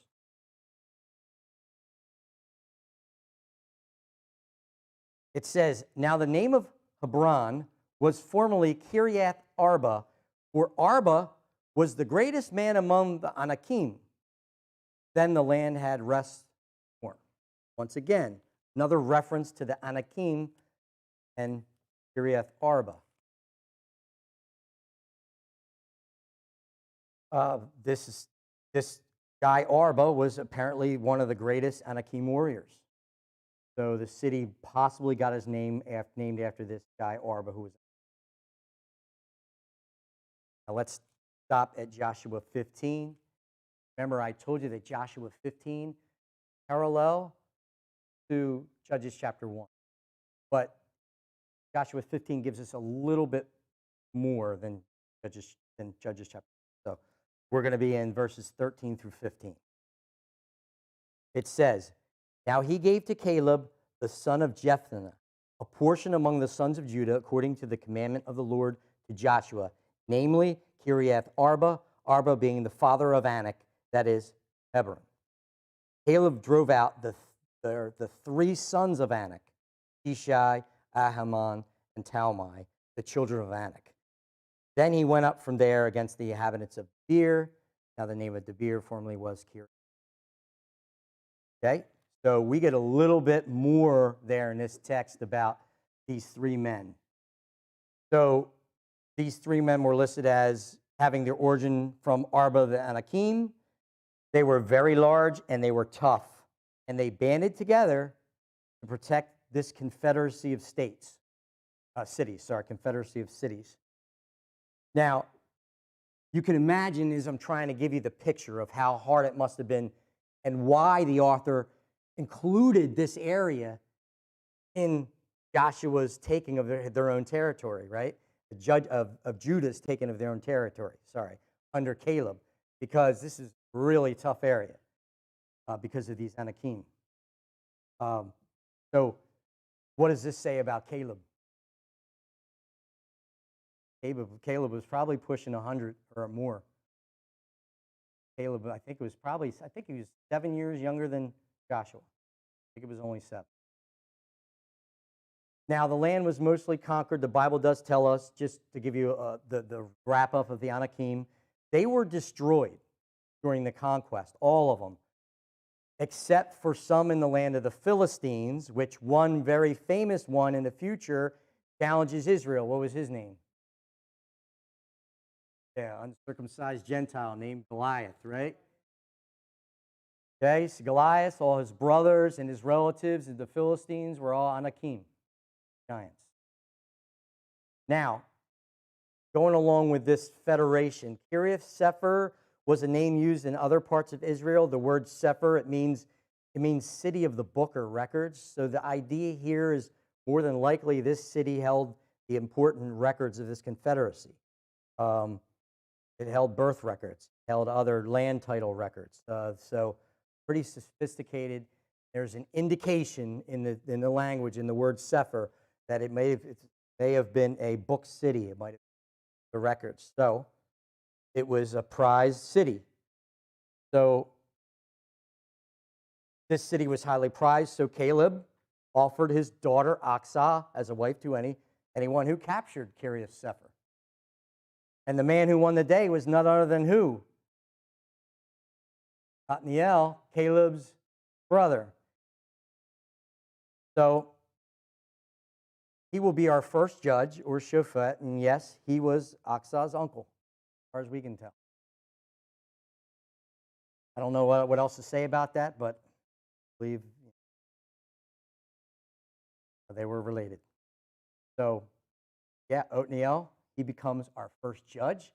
It says, "Now the name of Hebron was formerly Kiriath Arba, for Arba was the greatest man among the Anakim. Then the land had rest more." Once again, another reference to the Anakim and Kiriath Arba. This guy Arba was apparently one of the greatest Anakim warriors. So the city possibly got his name named after this guy Arba, who was. Now let's stop at Joshua 15. Remember, I told you that Joshua 15 parallel to Judges chapter 1, but Joshua 15 gives us a little bit more than Judges chapter 1. So we're going to be in verses 13 through 15. It says, "Now he gave to Caleb, the son of Jephunneh, a portion among the sons of Judah, according to the commandment of the Lord to Joshua, namely Kiriath Arba, Arba being the father of Anak, that is, Hebron. Caleb drove out the three sons of Anak, Shishai, Ahiman, and Talmai, the children of Anak. Then he went up from there against the inhabitants of Debir." Now the name of Debir formerly was Kiriath. Okay, so we get a little bit more there in this text about these three men. So these three men were listed as having their origin from Arba the Anakim. They were very large and they were tough. And they banded together to protect this confederacy of cities. Confederacy of cities. Now, you can imagine as I'm trying to give you the picture of how hard it must have been and why the author included this area in Joshua's taking of their own territory, right? The judge of Judah's taking of their own territory, under Caleb, because this is a really tough area because of these Anakim. So what does this say about Caleb? Caleb was probably pushing 100 or more. Caleb, I think he was 7 years younger than Joshua. I think it was only 7. Now, the land was mostly conquered. The Bible does tell us, just to give you the wrap-up of the Anakim, they were destroyed during the conquest, all of them, except for some in the land of the Philistines, which one very famous one in the future challenges Israel. What was his name? Yeah, uncircumcised Gentile named Goliath, right? Okay, so Goliath, all his brothers and his relatives and the Philistines were all Anakim, giants. Now, going along with this federation, Kiriath Sefer was a name used in other parts of Israel. The word Sefer, it means city of the book or records. So the idea here is more than likely this city held the important records of this confederacy. It held birth records, held other land title records. So pretty sophisticated. There's an indication in the language, in the word Sefer, that it may have been a book city. It might have been the records. So it was a prized city. So this city was highly prized. So Caleb offered his daughter Aksah as a wife to anyone who captured Kiriath Sefer. And the man who won the day was none other than who? Othniel, Caleb's brother. So he will be our first judge, or shofet, and yes, he was Aksah's uncle, as far as we can tell. I don't know what else to say about that, but I believe they were related. So, yeah, Othniel, he becomes our first judge,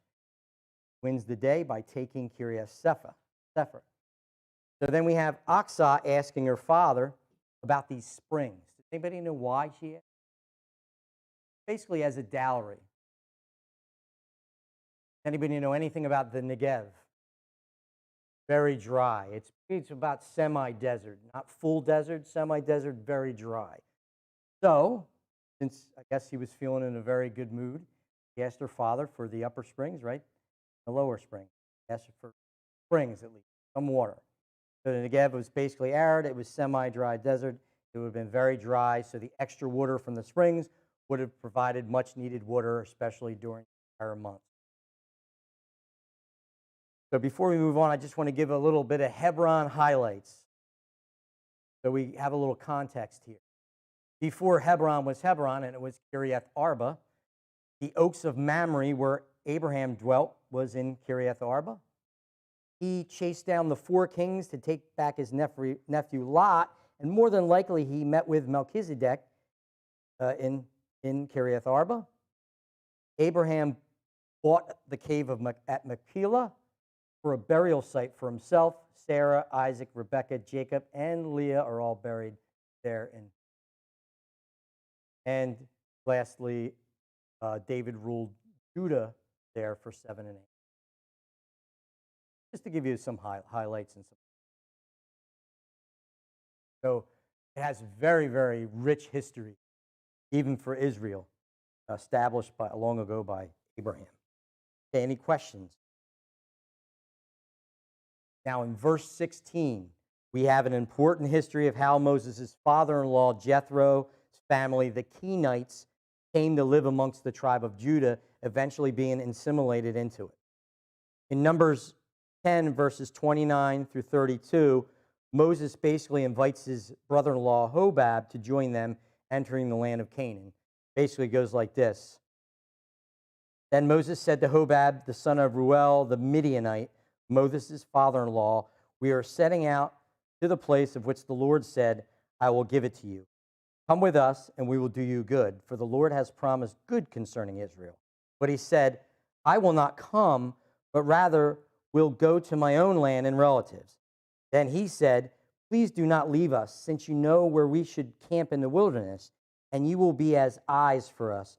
wins the day by taking Kiriath Sefer. So then we have Aksah asking her father about these springs. Does anybody know why she asked? Basically as a dowry. Anybody know anything about the Negev? Very dry. It's about semi-desert, not full desert, semi-desert, very dry. So, since I guess he was feeling in a very good mood, She asked her father for the upper springs, right? The lower springs. She asked her for springs at least, some water. So the Negev was basically arid. It was semi-dry desert. It would have been very dry, so the extra water from the springs would have provided much needed water, especially during the drier months. So before we move on, I just want to give a little bit of Hebron highlights, so we have a little context here. Before Hebron was Hebron, and it was Kiriath Arba, the oaks of Mamre, where Abraham dwelt, was in Kiriath Arba. He chased down the 4 kings to take back his nephew Lot, and more than likely he met with Melchizedek in Kiriath Arba. Abraham bought the cave at Machpelah for a burial site for himself. Sarah, Isaac, Rebekah, Jacob, and Leah are all buried there. And lastly, David ruled Judah there for 7 and 8. Just to give you some highlights and some. So it has very, very rich history, even for Israel, established long ago by Abraham. Okay, any questions? Now in verse 16, we have an important history of how Moses' father-in-law, Jethro's family, the Kenites, came to live amongst the tribe of Judah, eventually being assimilated into it. In Numbers 10, verses 29 through 32, Moses basically invites his brother-in-law, Hobab, to join them entering the land of Canaan. Basically goes like this. Then Moses said to Hobab, the son of Ruel, the Midianite, Moses' father-in-law, we are setting out to the place of which the Lord said, I will give it to you. Come with us, and we will do you good, for the Lord has promised good concerning Israel. But he said, I will not come, but rather will go to my own land and relatives. Then he said, please do not leave us, since you know where we should camp in the wilderness, and you will be as eyes for us.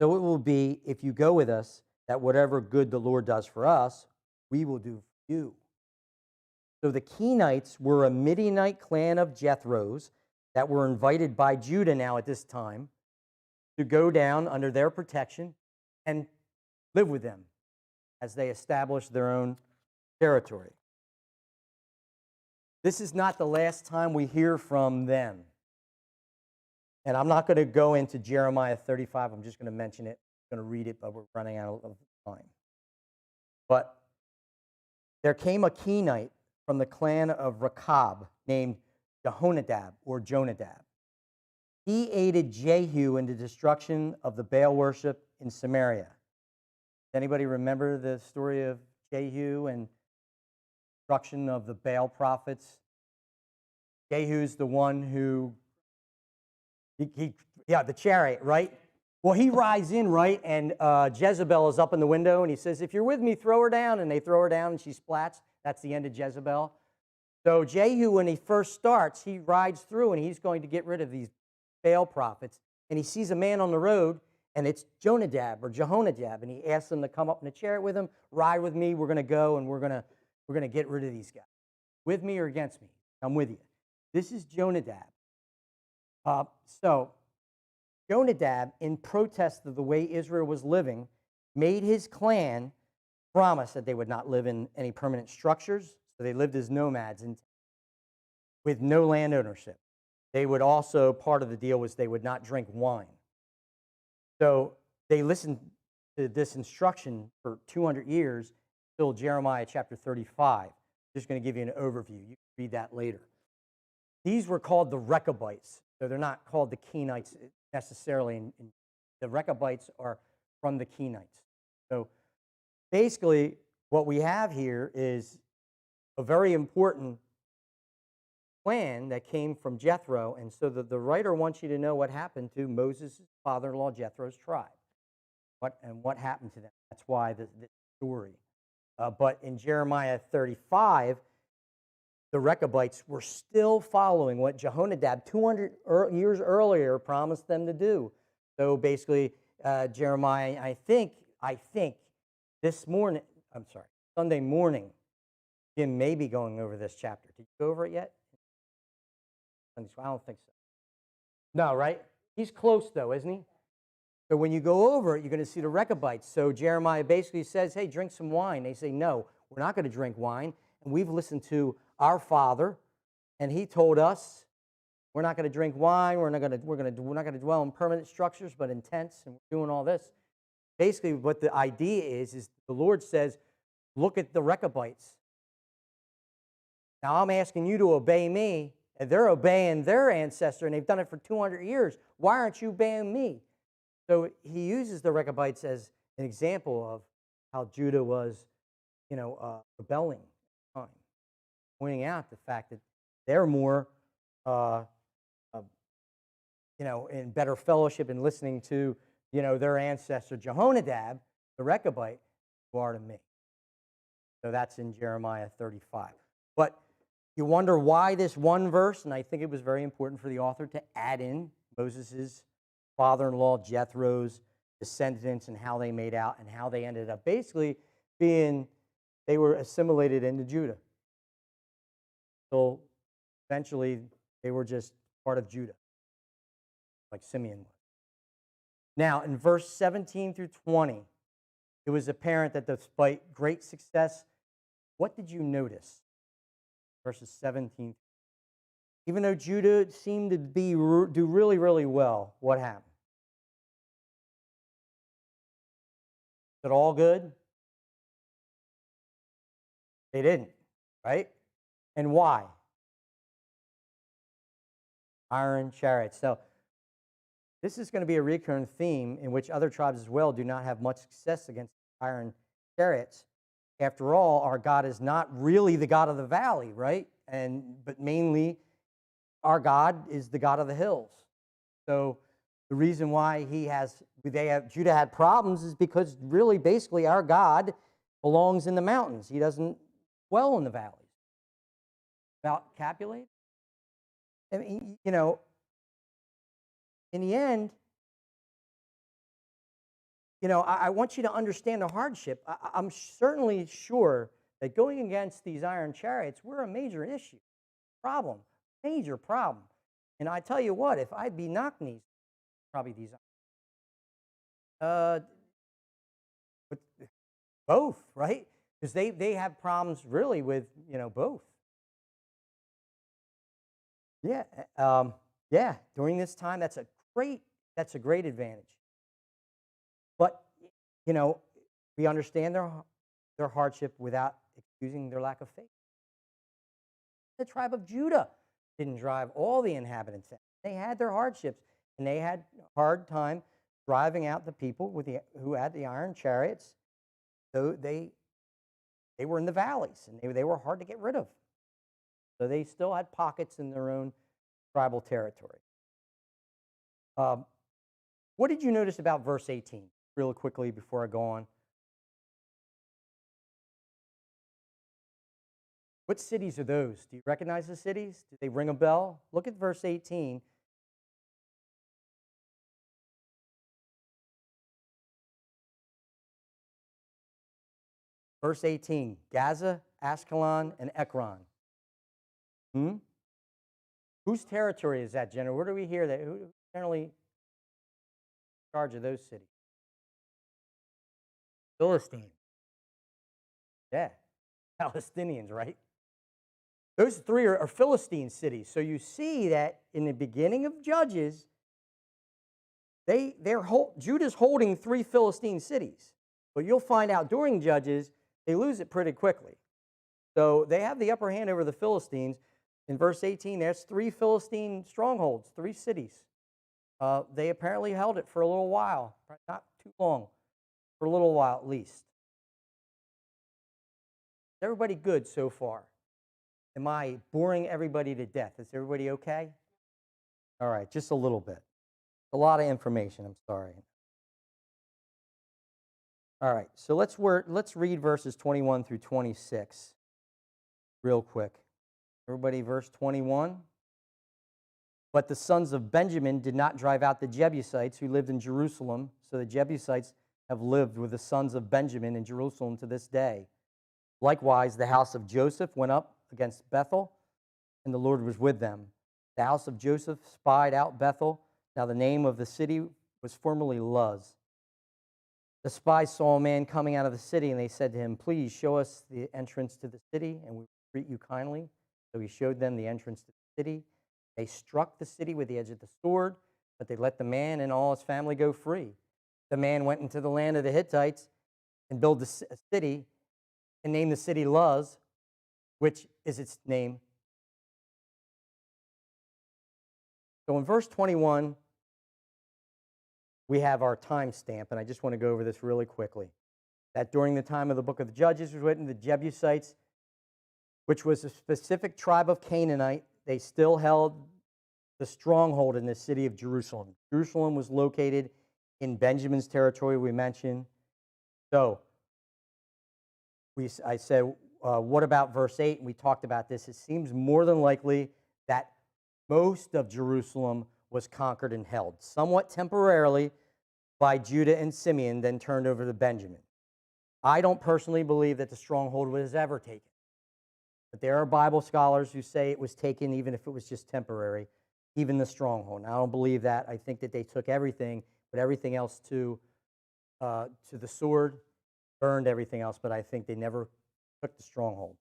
So it will be, if you go with us, that whatever good the Lord does for us, we will do for you. So the Kenites were a Midianite clan of Jethro's that were invited by Judah now at this time to go down under their protection and live with them as they established their own territory. This is not the last time we hear from them. And I'm not going to go into Jeremiah 35. I'm just going to mention it. I'm going to read it, but we're running out of time. But there came a Kenite from the clan of Rechab named Jehonadab or Jonadab. He aided Jehu in the destruction of the Baal worship in Samaria. Does anybody remember the story of Jehu and destruction of the Baal prophets? Jehu's the one who, the chariot, right? Well, he rides in, right? And Jezebel is up in the window, and he says, if you're with me, throw her down. And they throw her down, and she splats. That's the end of Jezebel. So Jehu, when he first starts, he rides through, and he's going to get rid of these Baal prophets. And he sees a man on the road, and it's Jonadab or Jehonadab, and he asks him to come up in a chariot with him, ride with me. We're going to go, and we're going to get rid of these guys. With me or against me? I'm with you. This is Jonadab. So Jonadab, in protest of the way Israel was living, made his clan promise that they would not live in any permanent structures, so they lived as nomads with no land ownership. They would also, part of the deal was they would not drink wine. So they listened to this instruction for 200 years, till Jeremiah chapter 35. Just going to give you an overview. You can read that later. These were called the Rechabites. So they're not called the Kenites necessarily. The Rechabites are from the Kenites. So basically, what we have here is a very important plan that came from Jethro. And so the writer wants you to know what happened to Moses' father-in-law Jethro's tribe. What happened to them. That's why this story. But in Jeremiah 35, the Rechabites were still following what Jehonadab 200 years earlier promised them to do. So basically, Jeremiah, I think Sunday morning, Jim may be going over this chapter. Did you go over it yet? I don't think so. No, right? He's close though, isn't he? So when you go over it, you're going to see the Rechabites. So Jeremiah basically says, hey, drink some wine. They say, no, we're not going to drink wine. And we've listened to our father, and he told us we're not going to drink wine. We're not going to dwell in permanent structures, but in tents, and we're doing all this. Basically, what the idea is the Lord says, look at the Rechabites. Now, I'm asking you to obey me, and they're obeying their ancestor, and they've done it for 200 years. Why aren't you obeying me? So he uses the Rechabites as an example of how Judah was, rebelling at the time, pointing out the fact that they're more, in better fellowship and listening to, their ancestor Jehonadab, the Rechabite, who are to me. So that's in Jeremiah 35. But you wonder why this one verse, and I think it was very important for the author to add in Moses' father-in-law Jethro's descendants and how they made out and how they ended up basically they were assimilated into Judah. So eventually they were just part of Judah, like Simeon was. Now, in verse 17 through 20, it was apparent that despite great success, what did you notice? Verses 17. Even though Judah seemed to do really, really well, what happened? Is it all good? They didn't, right? And why? Iron chariots. So this is going to be a recurring theme in which other tribes as well do not have much success against iron chariots. After all, our God is not really the God of the valley, right? But mainly our God is the God of the hills. So the reason why Judah had problems is because really basically our God belongs in the mountains. He doesn't dwell in the valleys. About Capulet? I mean, in the end, I want you to understand the hardship. I'm certainly sure that going against these iron chariots, we're a major issue, major problem. And I tell you what, if I'd be knock-knees, probably these both, right? Because they have problems really with, both. Yeah, during this time, that's a great advantage. But, we understand their hardship without excusing their lack of faith. The tribe of Judah didn't drive all the inhabitants out. They had their hardships, and they had a hard time driving out the people who had the iron chariots. So they were in the valleys, and they were hard to get rid of. So they still had pockets in their own tribal territory. What did you notice about verse 18? Real quickly before I go on. What cities are those? Do you recognize the cities? Do they ring a bell? Look at verse 18. Verse 18, Gaza, Ashkelon, and Ekron. Whose territory is that, generally? Where do we hear that? Who generally in charge of those cities? Philistines. Yeah, Palestinians, right? Those three are Philistine cities. So you see that in the beginning of Judges, Judah's holding 3 Philistine cities. But you'll find out during Judges, they lose it pretty quickly. So they have the upper hand over the Philistines. In verse 18, there's 3 Philistine strongholds, 3 cities. They apparently held it for a little while, not too long, for a little while at least. Is everybody good so far? Am I boring everybody to death? Is everybody okay? All right, just a little bit. A lot of information, I'm sorry. All right, so let's read verses 21 through 26 real quick. Everybody, verse 21. But the sons of Benjamin did not drive out the Jebusites who lived in Jerusalem, so the Jebusites have lived with the sons of Benjamin in Jerusalem to this day. Likewise, the house of Joseph went up against Bethel, and the Lord was with them. The house of Joseph spied out Bethel. Now the name of the city was formerly Luz. The spies saw a man coming out of the city, and they said to him, "Please show us the entrance to the city, and we will treat you kindly." So he showed them the entrance to the city. They struck the city with the edge of the sword, but they let the man and all his family go free. The man went into the land of the Hittites and built a city and named the city Luz, which is its name. So in verse 21, we have our timestamp, and I just want to go over this really quickly. That during the time of the book of the Judges was written, the Jebusites, which was a specific tribe of Canaanite, they still held the stronghold in the city of Jerusalem. Jerusalem was located in Benjamin's territory, we mentioned. So I said, what about verse 8? And we talked about this. It seems more than likely that most of Jerusalem was conquered and held, somewhat temporarily by Judah and Simeon, then turned over to Benjamin. I don't personally believe that the stronghold was ever taken. But there are Bible scholars who say it was taken even if it was just temporary, even the stronghold. Now, I don't believe that. I think that they took everything, but everything else to the sword, burned everything else, but I think they never took the stronghold.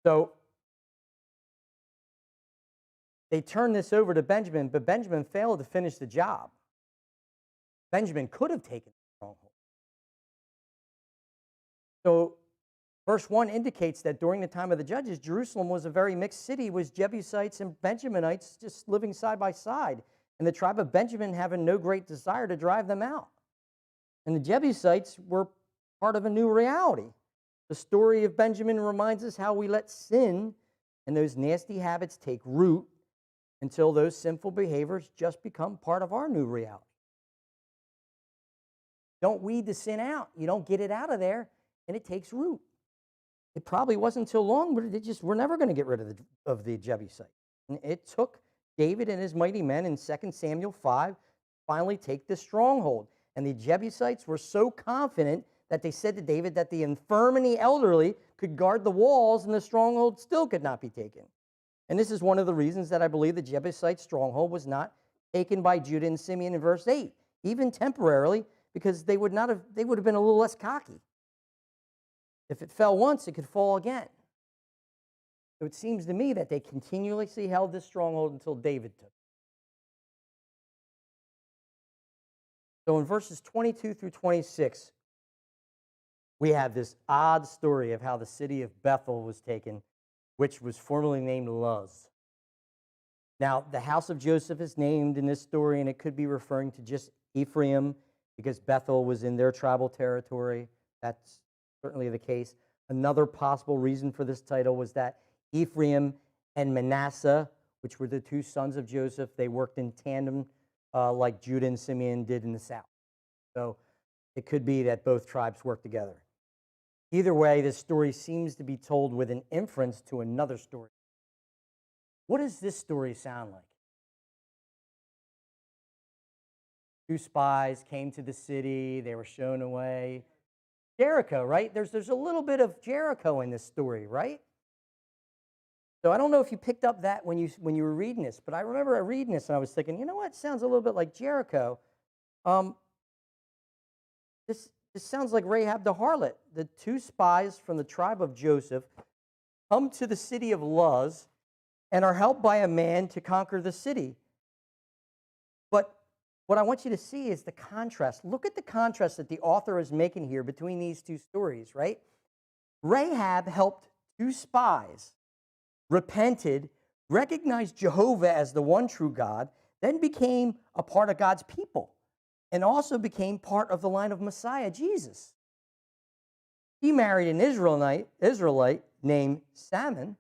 So they turned this over to Benjamin, but Benjamin failed to finish the job. Benjamin could have taken the stronghold. So verse 1 indicates that during the time of the Judges, Jerusalem was a very mixed city with Jebusites and Benjaminites just living side by side, and the tribe of Benjamin having no great desire to drive them out. And the Jebusites were part of a new reality. The story of Benjamin reminds us how we let sin and those nasty habits take root until those sinful behaviors just become part of our new reality. Don't weed the sin out. You don't get it out of there, and it takes root. It probably wasn't until long, but we're never going to get rid of the Jebusites. And it took David and his mighty men in 2 Samuel 5 to finally take this stronghold. And the Jebusites were so confident that they said to David that the infirm and the elderly could guard the walls and the stronghold still could not be taken. And this is one of the reasons that I believe the Jebusite stronghold was not taken by Judah and Simeon in verse 8, even temporarily, because they would have been a little less cocky. If it fell once, it could fall again. So it seems to me that they continuously held this stronghold until David took it. So in verses 22 through 26, we have this odd story of how the city of Bethel was taken, which was formerly named Luz. Now, the house of Joseph is named in this story, and it could be referring to just Ephraim, because Bethel was in their tribal territory. That's certainly the case. Another possible reason for this title was that Ephraim and Manasseh, which were the two sons of Joseph, they worked in tandem like Judah and Simeon did in the south. So it could be that both tribes worked together. Either way, this story seems to be told with an inference to another story. What does this story sound like? Two spies came to the city. They were shown away. Jericho, right? There's a little bit of Jericho in this story, right? So I don't know if you picked up that when you were reading this, but I remember reading this and I was thinking, you know what? It sounds a little bit like Jericho. This sounds like Rahab the harlot. The two spies from the tribe of Joseph come to the city of Luz and are helped by a man to conquer the city. But what I want you to see is the contrast. Look at the contrast that the author is making here between these two stories, right? Rahab helped two spies, repented, recognized Jehovah as the one true God, then became a part of God's people, and also became part of the line of Messiah, Jesus. He married an Israelite named Salmon,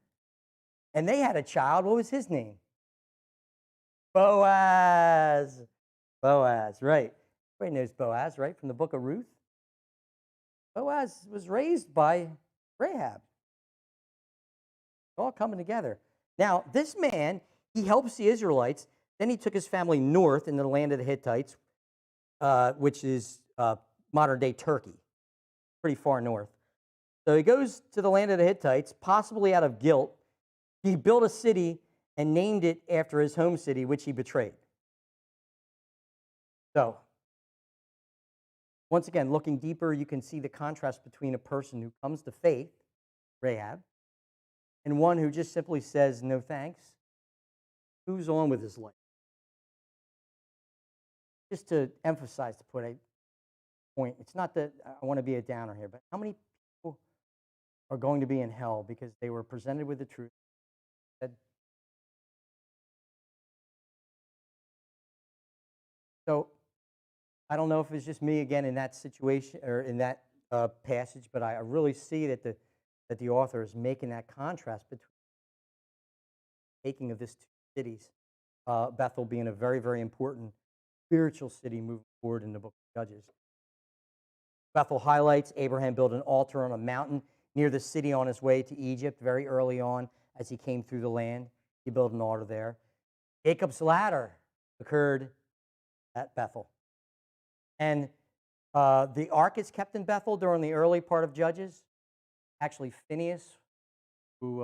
and they had a child. What was his name? Boaz. Boaz, right. Everybody knows Boaz, right, from the book of Ruth. Boaz was raised by Rahab. It's all coming together. Now, this man, he helps the Israelites. Then he took his family north into the land of the Hittites, which is modern-day Turkey, pretty far north. So he goes to the land of the Hittites, possibly out of guilt. He built a city and named it after his home city, which he betrayed. So, once again, looking deeper, you can see the contrast between a person who comes to faith, Rahab, and one who just simply says, no thanks, moves on with his life. Just to emphasize, to put a point, it's not that I want to be a downer here, but how many people are going to be in hell because they were presented with the truth? So I don't know if it's just me again in that situation or in that passage, but I really see that the author is making that contrast between taking of these two cities, Bethel being a very, very important spiritual city moving forward in the book of Judges. Bethel highlights Abraham built an altar on a mountain near the city on his way to Egypt very early on as he came through the land. He built an altar there. Jacob's ladder occurred at Bethel. And the ark is kept in Bethel during the early part of Judges. Actually, Phineas, who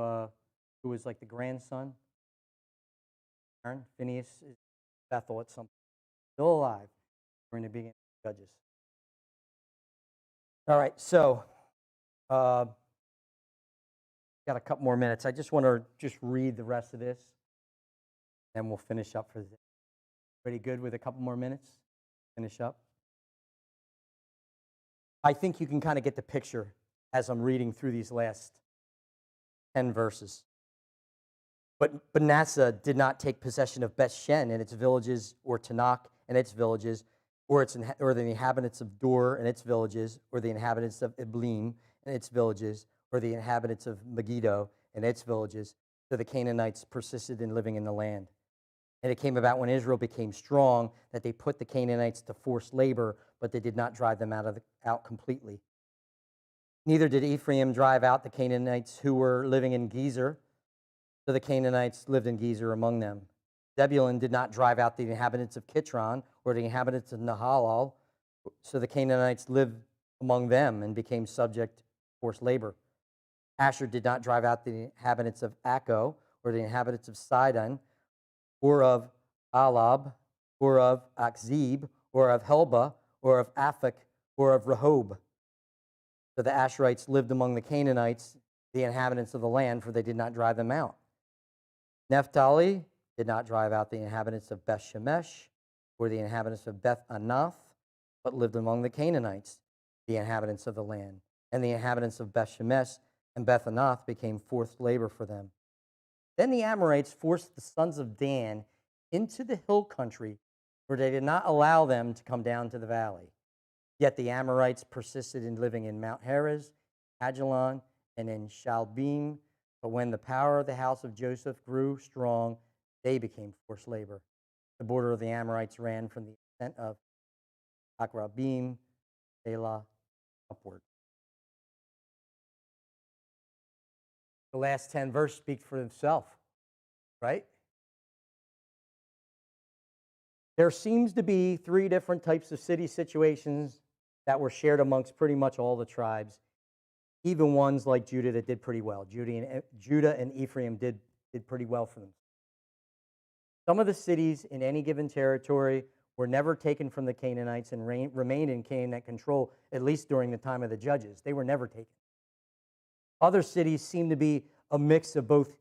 was like the grandson, Aaron, Phineas is Bethel at some point, still alive during the beginning of Judges. All right, so got a couple more minutes. I just want to just read the rest of this, and we'll finish up for the day. Pretty good with a couple more minutes? Finish up. I think you can kind of get the picture as I'm reading through these last 10 verses. But Manasseh did not take possession of Beth-Shen and its villages, or Tanakh and its villages, or the inhabitants of Dor and its villages, or the inhabitants of Iblim and its villages, or the inhabitants of Megiddo and its villages. So the Canaanites persisted in living in the land. And it came about when Israel became strong that they put the Canaanites to forced labor, but they did not drive them out completely. Neither did Ephraim drive out the Canaanites who were living in Gezer. So the Canaanites lived in Gezer among them. Zebulun did not drive out the inhabitants of Kitron or the inhabitants of Nahalal. So the Canaanites lived among them and became subject to forced labor. Asher did not drive out the inhabitants of Akko or the inhabitants of Sidon, or of Alab, or of Akzib, or of Helba, or of Aphek, or of Rehob. So the Asherites lived among the Canaanites, the inhabitants of the land, for they did not drive them out. Naphtali did not drive out the inhabitants of Beth Shemesh, or the inhabitants of Beth Anath, but lived among the Canaanites, the inhabitants of the land. And the inhabitants of Beth Shemesh and Beth Anath became forced labor for them. Then the Amorites forced the sons of Dan into the hill country, where they did not allow them to come down to the valley. Yet the Amorites persisted in living in Mount Heres, Ajalon, and in Shalbim. But when the power of the house of Joseph grew strong, they became forced labor. The border of the Amorites ran from the ascent of Akrabim, Elah, upward. The last 10 verses speak for themselves, right? There seems to be 3 different types of city situations that were shared amongst pretty much all the tribes, even ones like Judah that did pretty well. Judah and Ephraim did pretty well for them. Some of the cities in any given territory were never taken from the Canaanites and remained in Canaanite control, at least during the time of the judges. They were never taken. Other cities seem to be a mix of both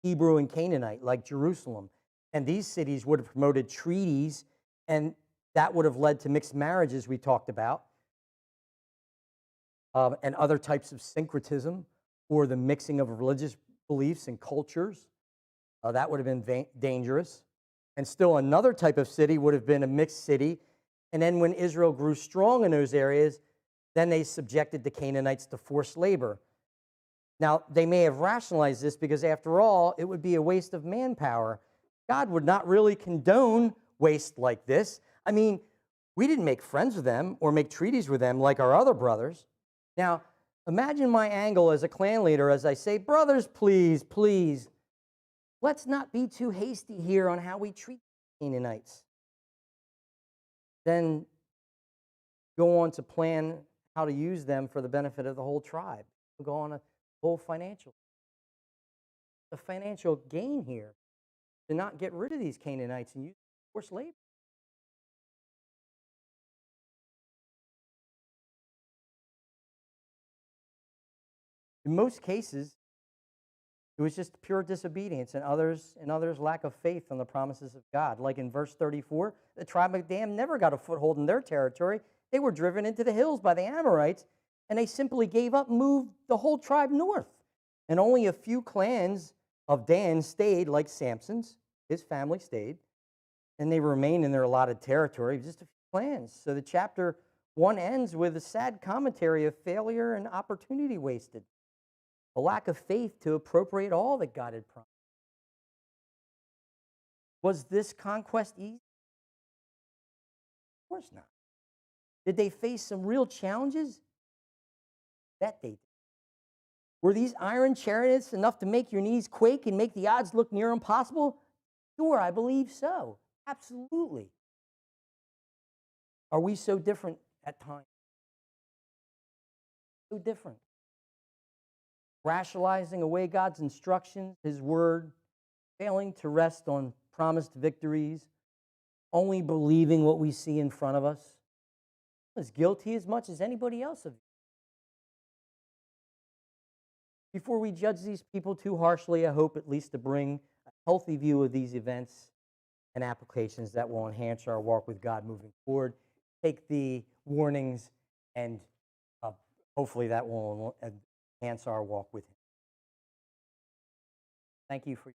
Hebrew and Canaanite, like Jerusalem. And these cities would have promoted treaties, and that would have led to mixed marriages we talked about, and other types of syncretism, or the mixing of religious beliefs and cultures. That would have been dangerous. And still another type of city would have been a mixed city. And then when Israel grew strong in those areas, then they subjected the Canaanites to forced labor. Now, they may have rationalized this because, after all, it would be a waste of manpower. God would not really condone waste like this. I mean, we didn't make friends with them or make treaties with them like our other brothers. Now, imagine my angle as a clan leader as I say, brothers, please, please, let's not be too hasty here on how we treat Canaanites. Then go on to plan how to use them for the benefit of the whole tribe. Go on a whole financial gain here to not get rid of these Canaanites and use forced labor. In most cases, it was just pure disobedience, and others lack of faith on the promises of God. Like in verse 34, the tribe of Dan never got a foothold in their territory. They were driven into the hills by the Amorites, and they simply gave up and moved the whole tribe north. And only a few clans of Dan stayed, like Samson's. His family stayed, and they remained in their allotted territory, just a few clans. So the chapter 1 ends with a sad commentary of failure and opportunity wasted, a lack of faith to appropriate all that God had promised. Was this conquest easy? Of course not. Did they face some real challenges? Bet they did. Were these iron chariots enough to make your knees quake and make the odds look near impossible? Sure, I believe so. Absolutely. Are we so different at times? So different. Rationalizing away God's instructions, His word, failing to rest on promised victories, only believing what we see in front of us. I'm as guilty as much as anybody else of you. Before we judge these people too harshly, I hope at least to bring a healthy view of these events and applications that will enhance our walk with God moving forward. Take the warnings, and hopefully that will enhance our walk with Him. Thank you for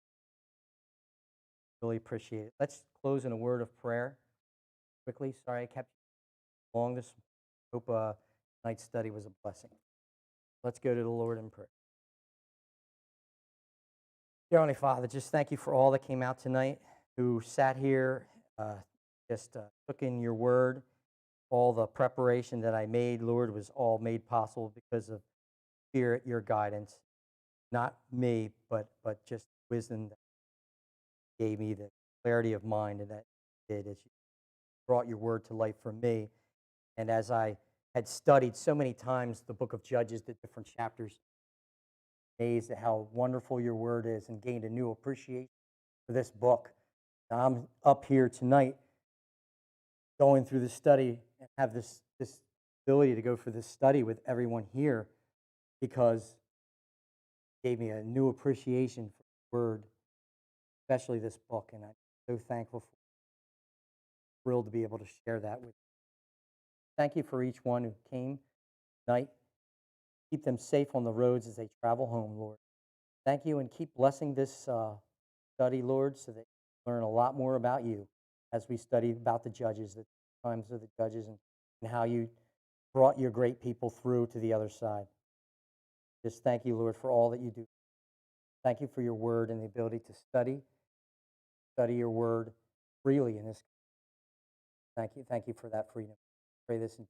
really appreciate it. Let's close in a word of prayer quickly. Sorry I kept you long this. Hope tonight's study was a blessing. Let's go to the Lord in prayer. Dear Heavenly Father, just thank you for all that came out tonight, who sat here, took in your word. All the preparation that I made, Lord, was all made possible because of Spirit, your guidance. Not me, but just wisdom that gave me the clarity of mind, and that did as you brought your word to life for me. And as I had studied so many times the book of Judges, the different chapters, amazed at how wonderful your word is, and gained a new appreciation for this book. Now, I'm up here tonight going through the study and have this ability to go through this study with everyone here because it gave me a new appreciation for the word, especially this book. And I'm so thankful, thrilled to be able to share that with you. Thank you for each one who came tonight. Keep them safe on the roads as they travel home, Lord. Thank you, and keep blessing this study, Lord, so that you learn a lot more about you as we study about the judges, the times of the judges, and how you brought your great people through to the other side. Just thank you, Lord, for all that you do. Thank you for your word and the ability to study your word freely in this. Thank you for that freedom. I pray this in